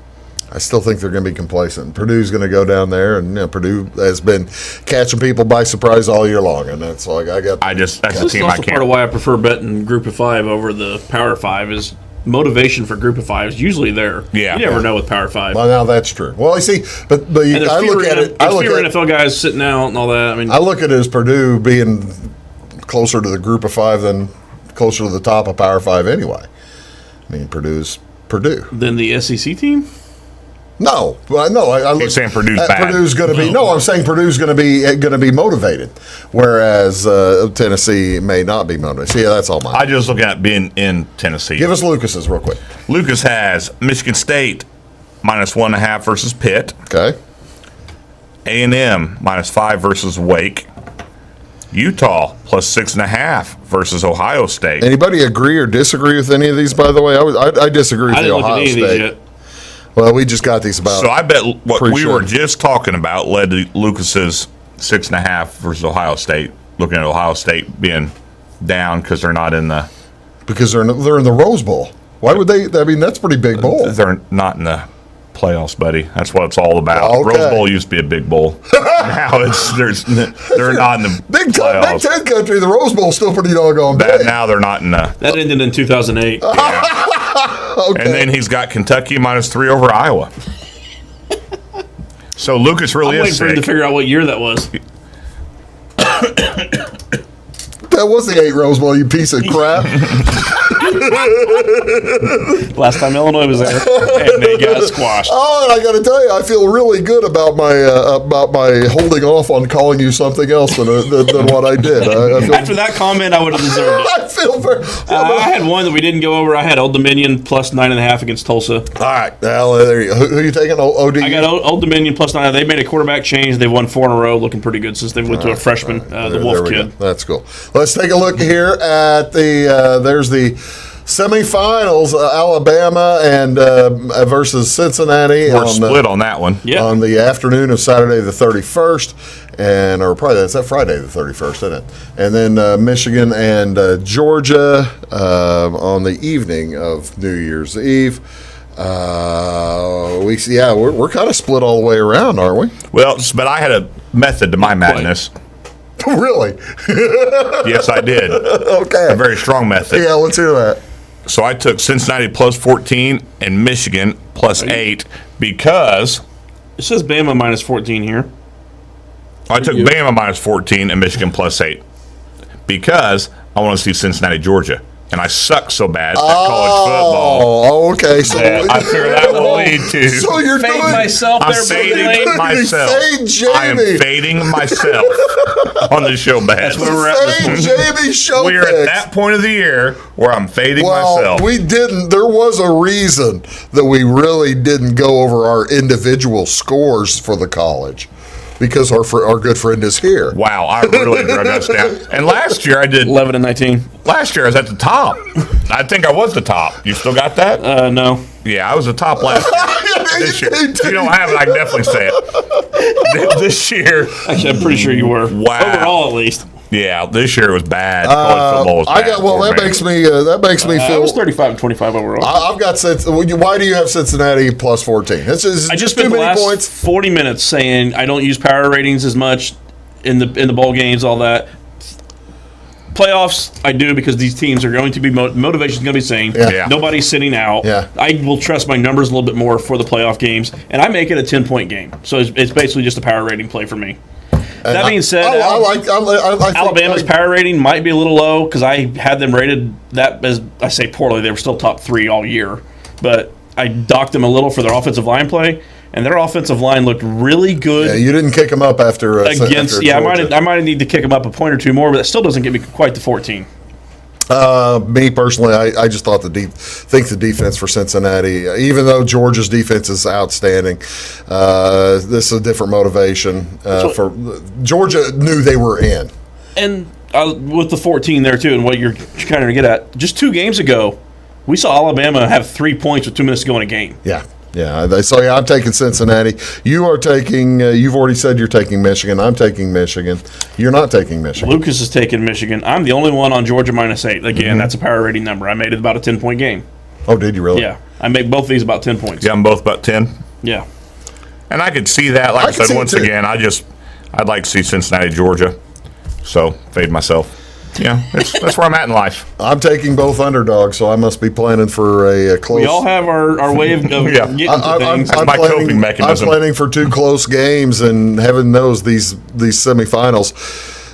I still think they're going to be complacent. Purdue's going to go down there, and Purdue has been catching people by surprise all year long, and that's like that's the team I can't. Part of why I prefer betting Group of Five over the Power Five is motivation for Group of Five is usually there. Yeah, you never know with Power Five. Well, now that's true. Well, I see, but I look at it. I look at NFL guys sitting out and all that. I mean, I look at it as Purdue being closer to the Group of Five than closer to the top of Power Five anyway. I mean, Purdue's Purdue. Then the SEC team. No, I look. You're saying Purdue's bad. Purdue's going to be. No, I'm saying Purdue's going to be motivated, whereas Tennessee may not be motivated. So, yeah, that's all mine. I just look at being in Tennessee. Give us Lucas's real quick. Lucas has Michigan State -1.5 versus Pitt. Okay. A&M -5 versus Wake. Utah +6.5 versus Ohio State. Anybody agree or disagree with any of these? By the way, I disagree with the Ohio State. Well, we just got these about. So I bet what we were just talking about led to Lucas's 6.5 versus Ohio State. Looking at Ohio State being down because they're not in the. Because they're in the Rose Bowl. Why would they? I mean, that's a pretty big bowl. They're not in the playoffs, buddy. That's what it's all about. Okay. Rose Bowl used to be a big bowl. Now they're not in the Big playoffs. Ten country, the Rose Bowl's still pretty doggone big. Now they're not in the. That ended in 2008. Okay. And then he's got Kentucky -3 over Iowa. So Lucas really I'm is waiting for him to sick. figure out what year that was. That was the 8 Rose Bowl, you piece of crap. Last time Illinois was there, and they got squashed. Oh, and I got to tell you, I feel really good about my holding off on calling you something else than what I did. I feel, After that comment, I would have deserved it. I feel very. I had one that we didn't go over. I had Old Dominion plus 9.5 against Tulsa. All right, well, there you go. Who are you taking? ODU? I got Old Dominion plus 9. They made a quarterback change. They won 4 in a row, looking pretty good since they went to a freshman, the Wolf we kid. go. That's cool. Let's take a look here at there's the semifinals, Alabama and versus Cincinnati. We're split on that one. Yeah. On the afternoon of Saturday the 31st, or probably that's that Friday the 31st, isn't it? And then Michigan and Georgia on the evening of New Year's Eve. We're kind of split all the way around, aren't we? Well, but I had a method to my madness. Really? Yes, I did. Okay. A very strong method. Yeah, let's hear that. So I took Cincinnati plus 14 and Michigan plus 8 because It says Bama minus 14 here. I took Bama minus 14 and Michigan plus 8 because I want to see Cincinnati, Georgia. And I suck so bad at college football. Oh, okay. So that I figure that will lead to. So you're Fade doing myself I'm there, fading myself. Fade Jamie. I am fading myself on the show bad. That's where we're at this Fade point. Jamie show We're at picks. that point of the year where I'm fading Well, myself. we didn't. There was a reason that we really didn't go over our individual scores for the college, because our good friend is here. Wow, I really drug us down. And last year I did. 11 and 19. Last year I was at the top. I think I was the top. You still got that? No. Yeah, I was the top last year. This year, if you don't have it, I can definitely say it. This year, Actually, I'm pretty sure you were. Wow. Overall, at least. yeah, this year was bad. College football was bad. That makes me I feel. was 35 and 25 overall. I've got why do you have Cincinnati plus 14? It's I just too spent the many last points. 40 minutes saying I don't use power ratings as much in the bowl games, all that. Playoffs, I do, because these teams are going to be motivation's going to be the same. Yeah. Nobody's sitting out. Yeah. I will trust my numbers a little bit more for the playoff games, and I make it a 10-point game. So it's basically just a power rating play for me. That being said, I like Alabama's power rating might be a little low because I had them rated that, as I say poorly, they were still top 3 all year. But I docked them a little for their offensive line play, and their offensive line looked really good. Yeah, you didn't kick them up after against. after Yeah, Georgia. I might need to kick them up a point or two more, but that still doesn't get me quite to 14. Me personally, I just thought the defense for Cincinnati, even though Georgia's defense is outstanding, this is a different motivation for Georgia. Knew they were in, And with the 14 there too, and what you're kind of get at, just 2 games ago, we saw Alabama have 3 points with 2 minutes to go in a game. Yeah. So I'm taking Cincinnati. You are taking. You've already said you're taking Michigan. I'm taking Michigan. You're not taking Michigan. Lucas is taking Michigan. I'm the only one on Georgia minus 8. Again, that's a power rating number. I made it about a 10-point game. Oh, did you really? Yeah, I make both these about 10 points. Yeah, I'm both about 10. Yeah. And I could see that. Like I could see said, it once too. again, I'd like to see Cincinnati, Georgia. So, fade myself. Yeah, that's where I'm at in life. I'm taking both underdogs, so I must be planning for a close. We all have our way of getting to things. That's my coping mechanism. I'm planning for 2 close games, and heaven knows these semifinals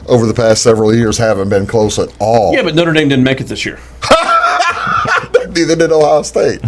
over the past several years haven't been close at all. Yeah, but Notre Dame didn't make it this year. Neither did Ohio State.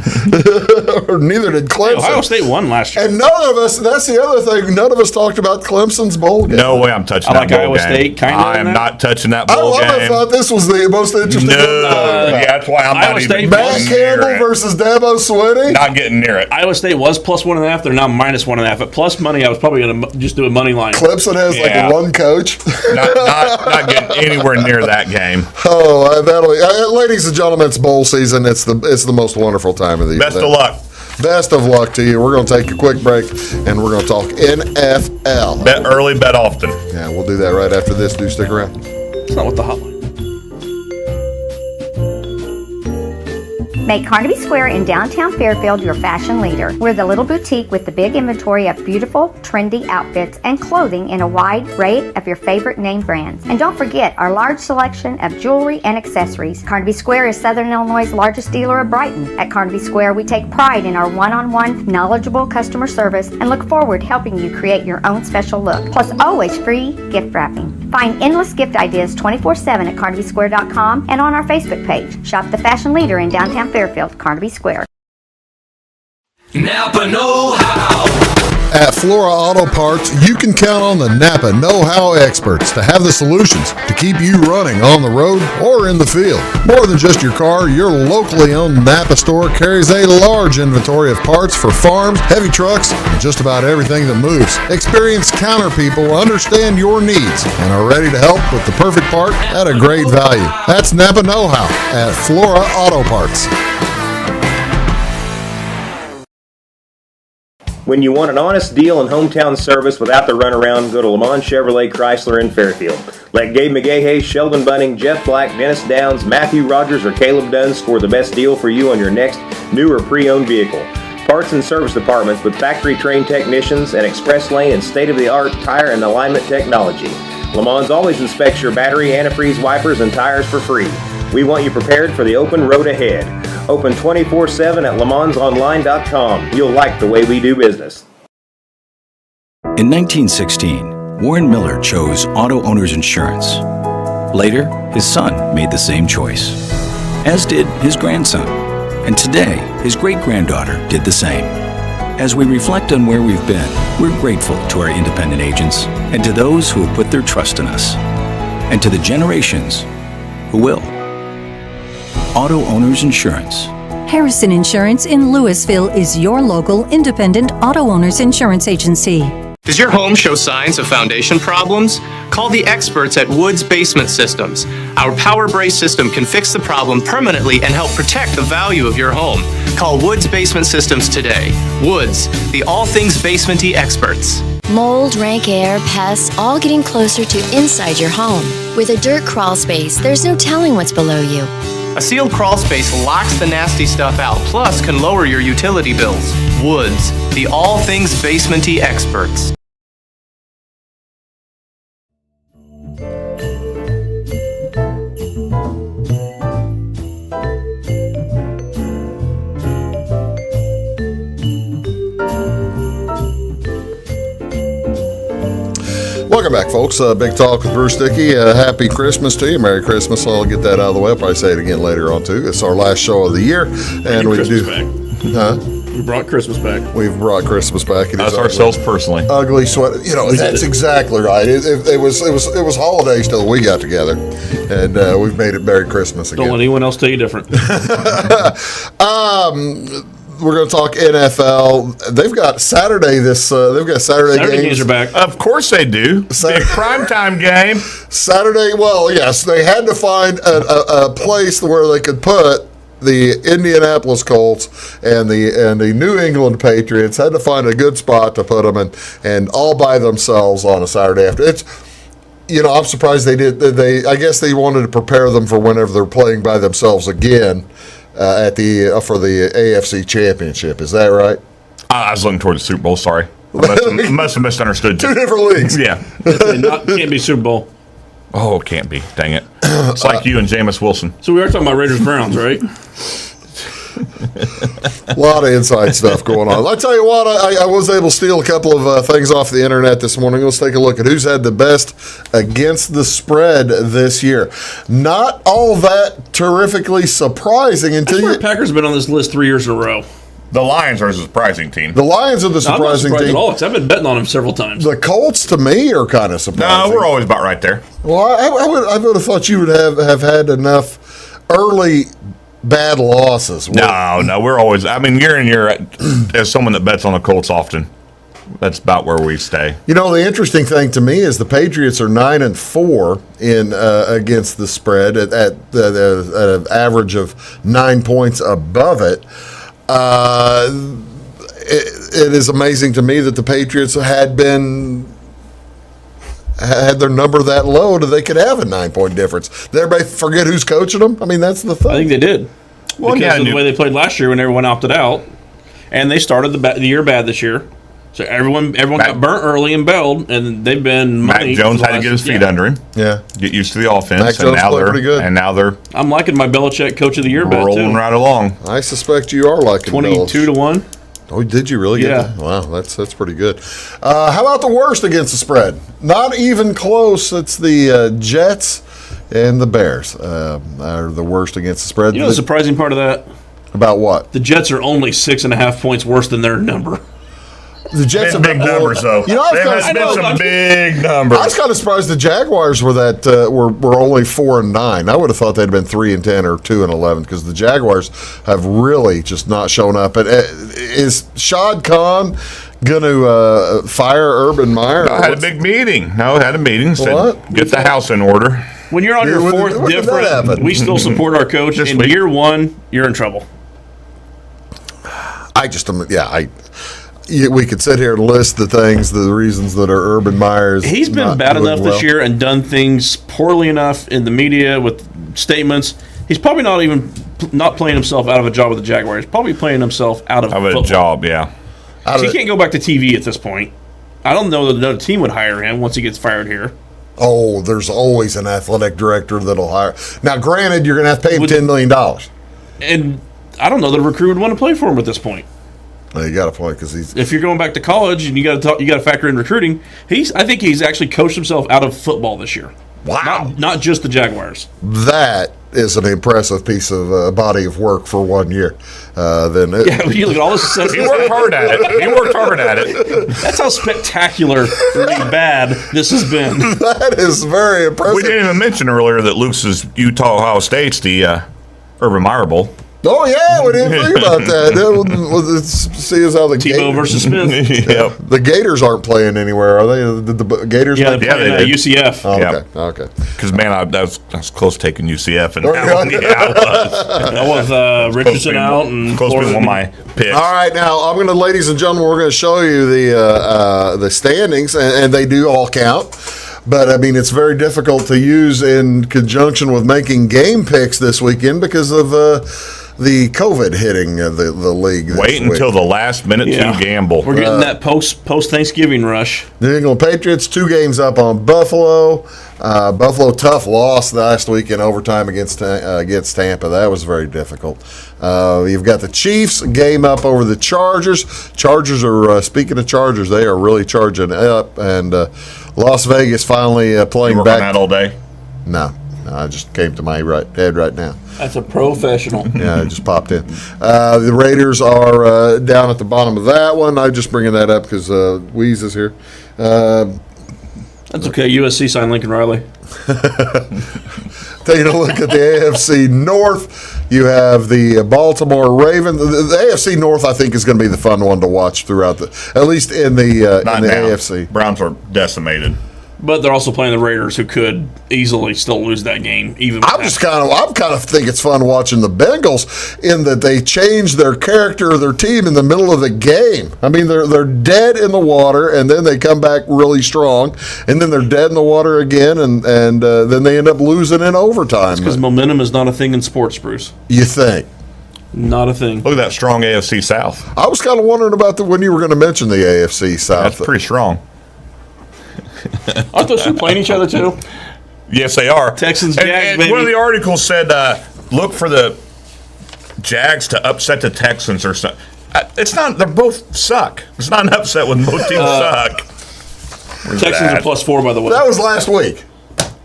Or neither did Clemson. Ohio State won last year. And none of us, that's the other thing, none of us talked about Clemson's bowl game. No way I'm touching I that like bowl Iowa game. State, kind of I am in that. not touching that bowl I game. thought this was the most interesting. Yeah, that's why I'm Iowa not State even Matt getting near Campbell it. versus Dabo Swinney. Not getting near it. Iowa State was plus 1.5. They're now minus 1.5. At plus money, I was probably going to just do a money line. Clemson has Yeah. like one coach. Not getting anywhere near that game. Oh, ladies and gentlemen, it's bowl season. It's the most wonderful time of the year. Best of luck. Best of luck to you. We're going to take a quick break, and we're going to talk NFL. Bet early, bet often. Yeah, we'll do that right after this. Do stick around. That's not what the hotline. Make Carnaby Square in downtown Fairfield your fashion leader. We're the little boutique with the big inventory of beautiful, trendy outfits and clothing in a wide array of your favorite name brands. And don't forget our large selection of jewelry and accessories. Carnaby Square is Southern Illinois' largest dealer of Brighton. At Carnaby Square, we take pride in our one-on-one, knowledgeable customer service and look forward to helping you create your own special look. Plus, always free gift wrapping. Find endless gift ideas 24/7 at CarnabySquare.com and on our Facebook page. Shop the fashion leader in downtown Fairfield, Carnaby Square. Napa know-how. At Flora Auto Parts, you can count on the Napa know-how experts to have the solutions to keep you running on the road or in the field. More than just your car, your locally owned Napa store carries a large inventory of parts for farms, heavy trucks, and just about everything that moves. Experienced counter people understand your needs and are ready to help with the perfect part at a great value. That's Napa know-how at Flora Auto Parts. When you want an honest deal and hometown service without the runaround, go to Lamont Chevrolet Chrysler in Fairfield. Let Gabe McGahey, Sheldon Bunning, Jeff Black, Dennis Downs, Matthew Rogers, or Caleb Dunn score the best deal for you on your next new or pre-owned vehicle. Parts and service departments with factory-trained technicians and express lane and state-of-the-art tire and alignment technology. Lamont always inspects your battery, antifreeze, wipers, and tires for free. We want you prepared for the open road ahead. Open 24/7 at LeMansOnline.com. You'll like the way we do business. In 1916, Warren Miller chose Auto Owners Insurance. Later, his son made the same choice, as did his grandson. And today, his great-granddaughter did the same. As we reflect on where we've been, we're grateful to our independent agents and to those who have put their trust in us, and to the generations who will. Auto Owners Insurance. Harrison Insurance in Louisville is your local independent auto owners insurance agency. Does your home show signs of foundation problems? Call the experts at Woods Basement Systems. Our Power Brace system can fix the problem permanently and help protect the value of your home. Call Woods Basement Systems today. Woods, the all things basement-y experts. Mold, rank air, pests, all getting closer to inside your home. With a dirt crawl space, there's no telling what's below you. A sealed crawl space locks the nasty stuff out, plus can lower your utility bills. Woods, the all things basement-y experts. Welcome back, folks. Big Talk with Bruce Dickey. Happy Christmas to you. Merry Christmas. I'll get that out of the way. I'll probably say it again later on, too. It's our last show of the year. And we Christmas do. Back. We brought Christmas back. We've brought Christmas back. That's ourselves personally. Ugly sweater. You know, that's exactly right. It was holidays till we got together. And we've made it Merry Christmas again. Don't let anyone else tell you different. We're going to talk NFL. They've got Saturday Saturday games are back. Of course they do. Big primetime game. Saturday, well, yes, they had to find a place where they could put the Indianapolis Colts and the New England Patriots. Had to find a good spot to put them in, and all by themselves on a Saturday after. It's, you know, I'm surprised they did. I guess they wanted to prepare them for whenever they're playing by themselves again. For the AFC Championship. Is that right? I was looking toward the Super Bowl, sorry. I must have misunderstood you. Two different leagues. Yeah. Can't be Super Bowl. Oh, it can't be. Dang it. It's like you and Jameis Wilson. So we are talking about Raiders-Browns, right? A lot of inside stuff going on. I tell you what, I was able to steal a couple of things off the internet this morning. Let's take a look at who's had the best against the spread this year. Not all that terrifically surprising until the Packers have been on this list 3 years in a row. The Lions are a surprising team. The Lions are the surprising team. At all, because I've been betting on them several times. The Colts, to me, are kind of surprising. No, we're always about right there. Well, I would have thought you would have had enough early bad losses. No, we're always. I mean, year in year, as someone that bets on the Colts often, that's about where we stay. You know, the interesting thing to me is the Patriots are 9-4 in against the spread at an average of 9 points above it. It is amazing to me that the Patriots had their number that low that they could have a 9-point difference. Did everybody forget who's coaching them? I mean, that's the thing. I think they did. Well, because yeah, of the way they played last year when everyone opted out, and they started the year bad this year. So everyone got burnt early and bailed, and they've been Mac Jones had to get his feet under him. Yeah, get used to the offense. Mac Jones played pretty good. And now they're I'm liking my Belichick Coach of the Year bet rolling too. right along. I suspect you are liking 22-1. Oh, did you really get Yeah. that? Wow, that's pretty good. How about the worst against the spread? Not even close. It's the Jets and the Bears are the worst against the spread. You know the surprising part of that? About what? The Jets are only 6.5 points worse than their number. The Jets have big been numbers, though. You know, I was They've kind had of some big numbers. I was kind of surprised the Jaguars were were only 4-9. I would have thought they'd been 3-10 or 2-11 because the Jaguars have really just not shown up. And is Shad Khan going to fire Urban Meyer? I had a big meeting. Had a meeting. Said, What? get the house in order. When you're on your fourth when did that happen? different, we still support our coach. This In week. year one, you're in trouble. We could sit here and list the reasons that are Urban Meyer's. He's been not bad doing enough well. this year and done things poorly enough in the media with statements. He's probably not playing himself out of a job with the Jaguars. He's probably playing himself out of a football. job, yeah. So he can't go back to TV at this point. I don't know that another team would hire him once he gets fired here. Oh, there's always an athletic director that'll hire. Now, granted, you're going to have to pay him $10 million. And I don't know that a recruit would want to play for him at this point. Well, you got a point because he's. If you're going back to college and you got to factor in recruiting, I think he's actually coached himself out of football this year. Wow. Not just the Jaguars. That is an impressive piece of body of work for 1 year. You look at all this. He worked hard at it. That's how spectacularly bad this has been. That is very impressive. We didn't even mention earlier that Luke's Utah-Ohio State's the Urban Meyer Bowl. Oh, yeah, we didn't think about that. Let's see how the Tebow versus Smith. Yep. The Gators aren't playing anywhere, are they? The Gators? Yeah, they're playing UCF. Oh, Yeah. Okay. Because, man, I was close to taking UCF. And Oh, now, yeah. I was. That was Richardson out and Close to being one of my picks. All right, now I'm going to, ladies and gentlemen, we're going to show you the standings, and they do all count. But, I mean, it's very difficult to use in conjunction with making game picks this weekend because of the COVID hitting the league. Wait until the last minute to gamble. We're getting that post Thanksgiving rush. New England Patriots 2 games up on Buffalo. Buffalo tough loss last week in overtime against Tampa. That was very difficult. You've got the Chiefs game up over the Chargers. Chargers are speaking of Chargers, they are really charging up, and Las Vegas finally playing You work back. on that all day? No, I just came to my head right now. That's a professional. Yeah, it just popped in. The Raiders are down at the bottom of that one. I'm just bringing that up because Weeze is here. That's okay. USC signed Lincoln Riley. Taking a look at the AFC North, you have the Baltimore Ravens. The AFC North, I think, is going to be the fun one to watch throughout at least in the Not now. AFC. Browns are decimated. But they're also playing the Raiders, who could easily still lose that game. I'm kind of think it's fun watching the Bengals in that they change their character of their team in the middle of the game. I mean, they're dead in the water, and then they come back really strong, and then they're dead in the water again, and then they end up losing in overtime. Because momentum is not a thing in sports, Bruce. You think? Not a thing. Look at that strong AFC South. I was kind of wondering about when you were going to mention the AFC South. That's pretty strong. Aren't those two playing each other too? Yes, they are. Texans, and, Jags, and baby. one of the articles said, look for the Jags to upset the Texans or something. It's not. They both suck. It's not an upset when both teams suck. Where's Texans that? are +4, by the way. That was last week,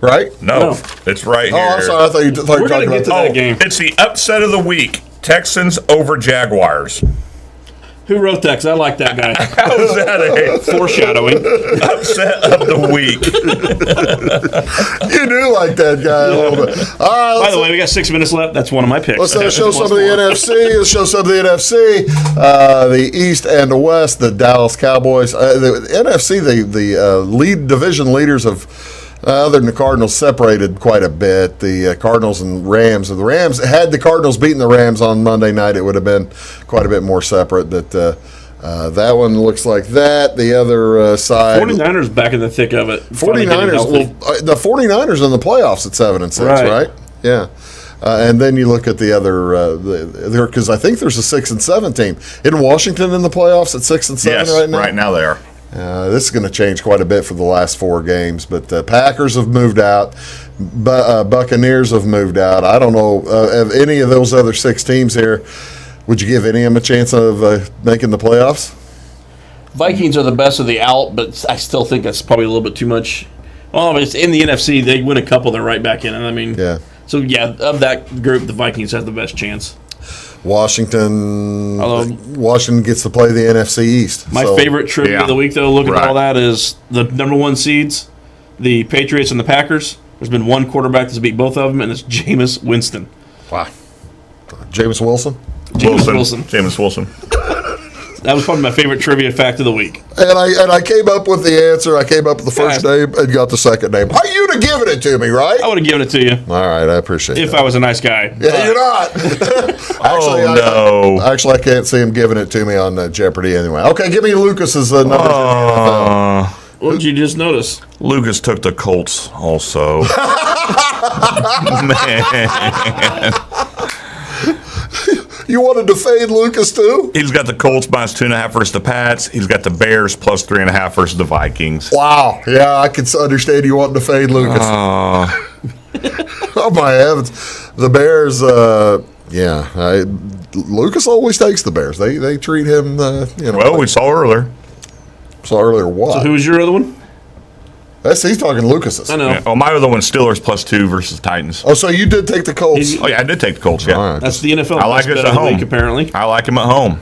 right? No, it's right Oh, here. I'm sorry. I thought you were We're talking going to get to about that game. It's the upset of the week. Texans over Jaguars. Who wrote that? 'Cause I like that guy. How is that a Foreshadowing. upset of the week? You do like that guy a little bit. All right, By the way, we got 6 minutes left. That's one of my picks. let's show some of the +4. NFC. Let's show some of the NFC. The East and the West, the Dallas Cowboys. The NFC, the lead division leaders have, other than the Cardinals, separated quite a bit. The Cardinals and Rams. The Rams, had the Cardinals beaten the Rams on Monday night, it would have been quite a bit more separate. But that one looks like that. The other side. 49ers back in the thick of it. Finally getting 49ers. healthy. Well, the 49ers in the playoffs at 7-6, Right. right? Yeah. And then you look at the other, because I think there's a 6 and 7 team. Isn't Washington in the playoffs at 6 and 7 right now? Right now they are. This is going to change quite a bit for the last 4 games, but the Packers have moved out. Buccaneers have moved out. I don't know of any of those other 6 teams here. Would you give any of them a chance of making the playoffs? Vikings are the best of the out, but I still think that's probably a little bit too much. Well, it's in the NFC. They win a couple, they're right back in it. I mean, yeah. So, yeah, of that group, the Vikings have the best chance. Washington gets to play the NFC East. My favorite trivia of the week, though, looking at all that, is the number 1 seeds, the Patriots and the Packers. There's been one quarterback that's beat both of them, and it's Jameis Winston. Wow. Jameis Wilson? Jameis Wilson. That was probably my favorite trivia fact of the week. And I came up with the answer. I came up with the first name and got the second name. You'd have given it to me, right? I would have given it to you. All right, I appreciate it. If I was a nice guy. Yeah, you're not. Actually, I can't see him giving it to me on Jeopardy anyway. Okay, give me Lucas's numbers. What did you just notice? Lucas took the Colts also. Man. You wanted to fade Lucas too? He's got the Colts minus 2.5 versus the Pats. He's got the Bears plus 3.5 versus the Vikings. Wow. Yeah, I can understand you wanting to fade Lucas. Oh my heavens. The Bears, Lucas always takes the Bears. They treat him, Well, we saw earlier. Saw earlier what? So who was your other one? He's talking Lucas's. I know. Yeah. Oh, my other one, Steelers plus 2 versus Titans. Oh, so you did take the Colts? Oh, yeah, I did take the Colts, yeah. Right. That's the NFL. I like it at home. Week, apparently. I like him at home.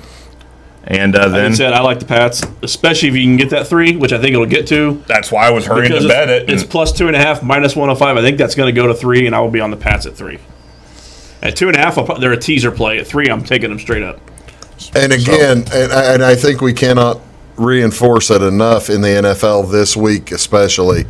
And then I like the Pats, especially if you can get that 3, which I think it'll get to. That's why I was hurrying to bet it. It's plus 2.5, minus 105. I think that's going to go to 3, and I will be on the Pats at 3. At 2.5, they're a teaser play. At 3, I'm taking them straight up. And again, and I think we cannot reinforce it enough in the NFL this week, especially.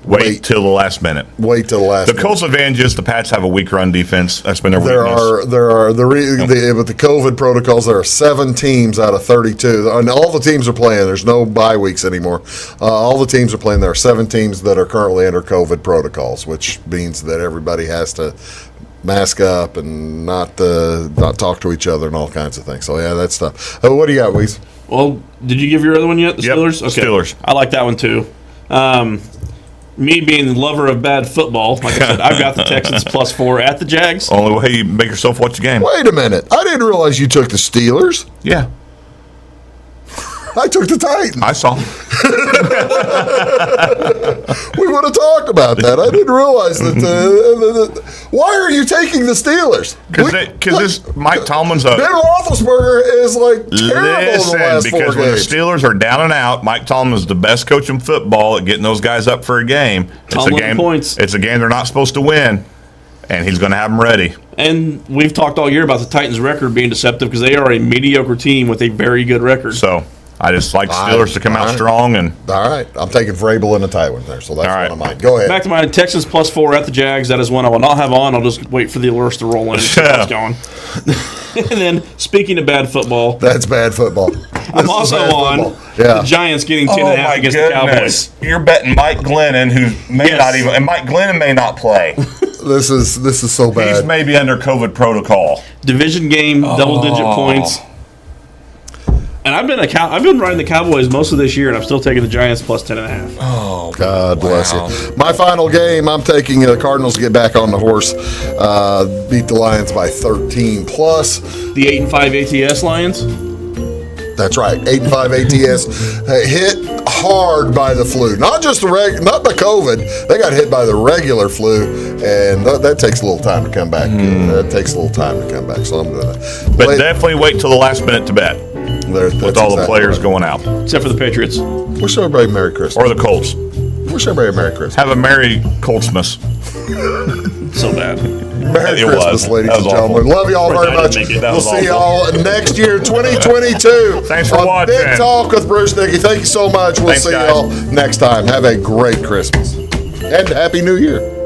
Wait till the last minute. Wait till the last minute. The Colts' advantage is the Pats have a weak run defense. That's been their weakness. With the COVID protocols, there are 7 teams out of 32. And all the teams are playing. There's no bye weeks anymore. All the teams are playing. There are 7 teams that are currently under COVID protocols, which means that everybody has to mask up and not talk to each other and all kinds of things. So, yeah, that's tough. What do you got, Weez? Well, did you give your other one yet? The Steelers? Okay. Steelers. I like that one, too. Me being the lover of bad football, like I said, I've got the Texans plus 4 at the Jags. Only way you make yourself watch the game. Wait a minute. I didn't realize you took the Steelers. Yeah. I took the Titans. I saw. We would have talked about that. I didn't realize that. Why are you taking the Steelers? Because Mike Tomlin's Ben Roethlisberger is like terrible in the last 4 because when the games. Steelers are down and out, Mike Tomlin's the best coach in football at getting those guys up for a game. Points. It's a game they're not supposed to win, and he's going to have them ready. And we've talked all year about the Titans' record being deceptive because they are a mediocre team with a very good record. So I just like the Steelers to come out strong. And all right, I'm taking Vrabel and a tight one there, so that's one of mine. Go ahead. Back to mine. Texans plus 4 at the Jags. That is one I will not have on. I'll just wait for the alerts to roll in and see how it's going. And then, speaking of bad football. That's bad football. I'm also on the Giants getting 10.5 against the Cowboys. You're betting Mike Glennon, who may not even, and Mike Glennon may not play. This is so bad. He's maybe under COVID protocol. Division game, double-digit points. And I've been riding the Cowboys most of this year, and I'm still taking the Giants plus 10.5. Oh, God bless you. My final game, I'm taking the Cardinals to get back on the horse, beat the Lions by 13 plus. The 8-5 ATS Lions. That's right, 8-5 ATS hit hard by the flu, not just not the COVID. They got hit by the regular flu, and that takes a little time to come back. That takes a little time to come back. So I'm doing that. But definitely wait till the last minute to bet. With all the players going out. Except for the Patriots. Wish everybody Merry Christmas. Or the Colts. Wish everybody a Merry Christmas. Have a Merry Coltsmas. So bad. Merry Christmas, ladies and gentlemen. Love y'all very much. We'll see y'all next year, 2022. Thanks for watching. Big Talk with Bruce Dickey. Thank you so much. We'll see y'all next time. Have a great Christmas. And Happy New Year.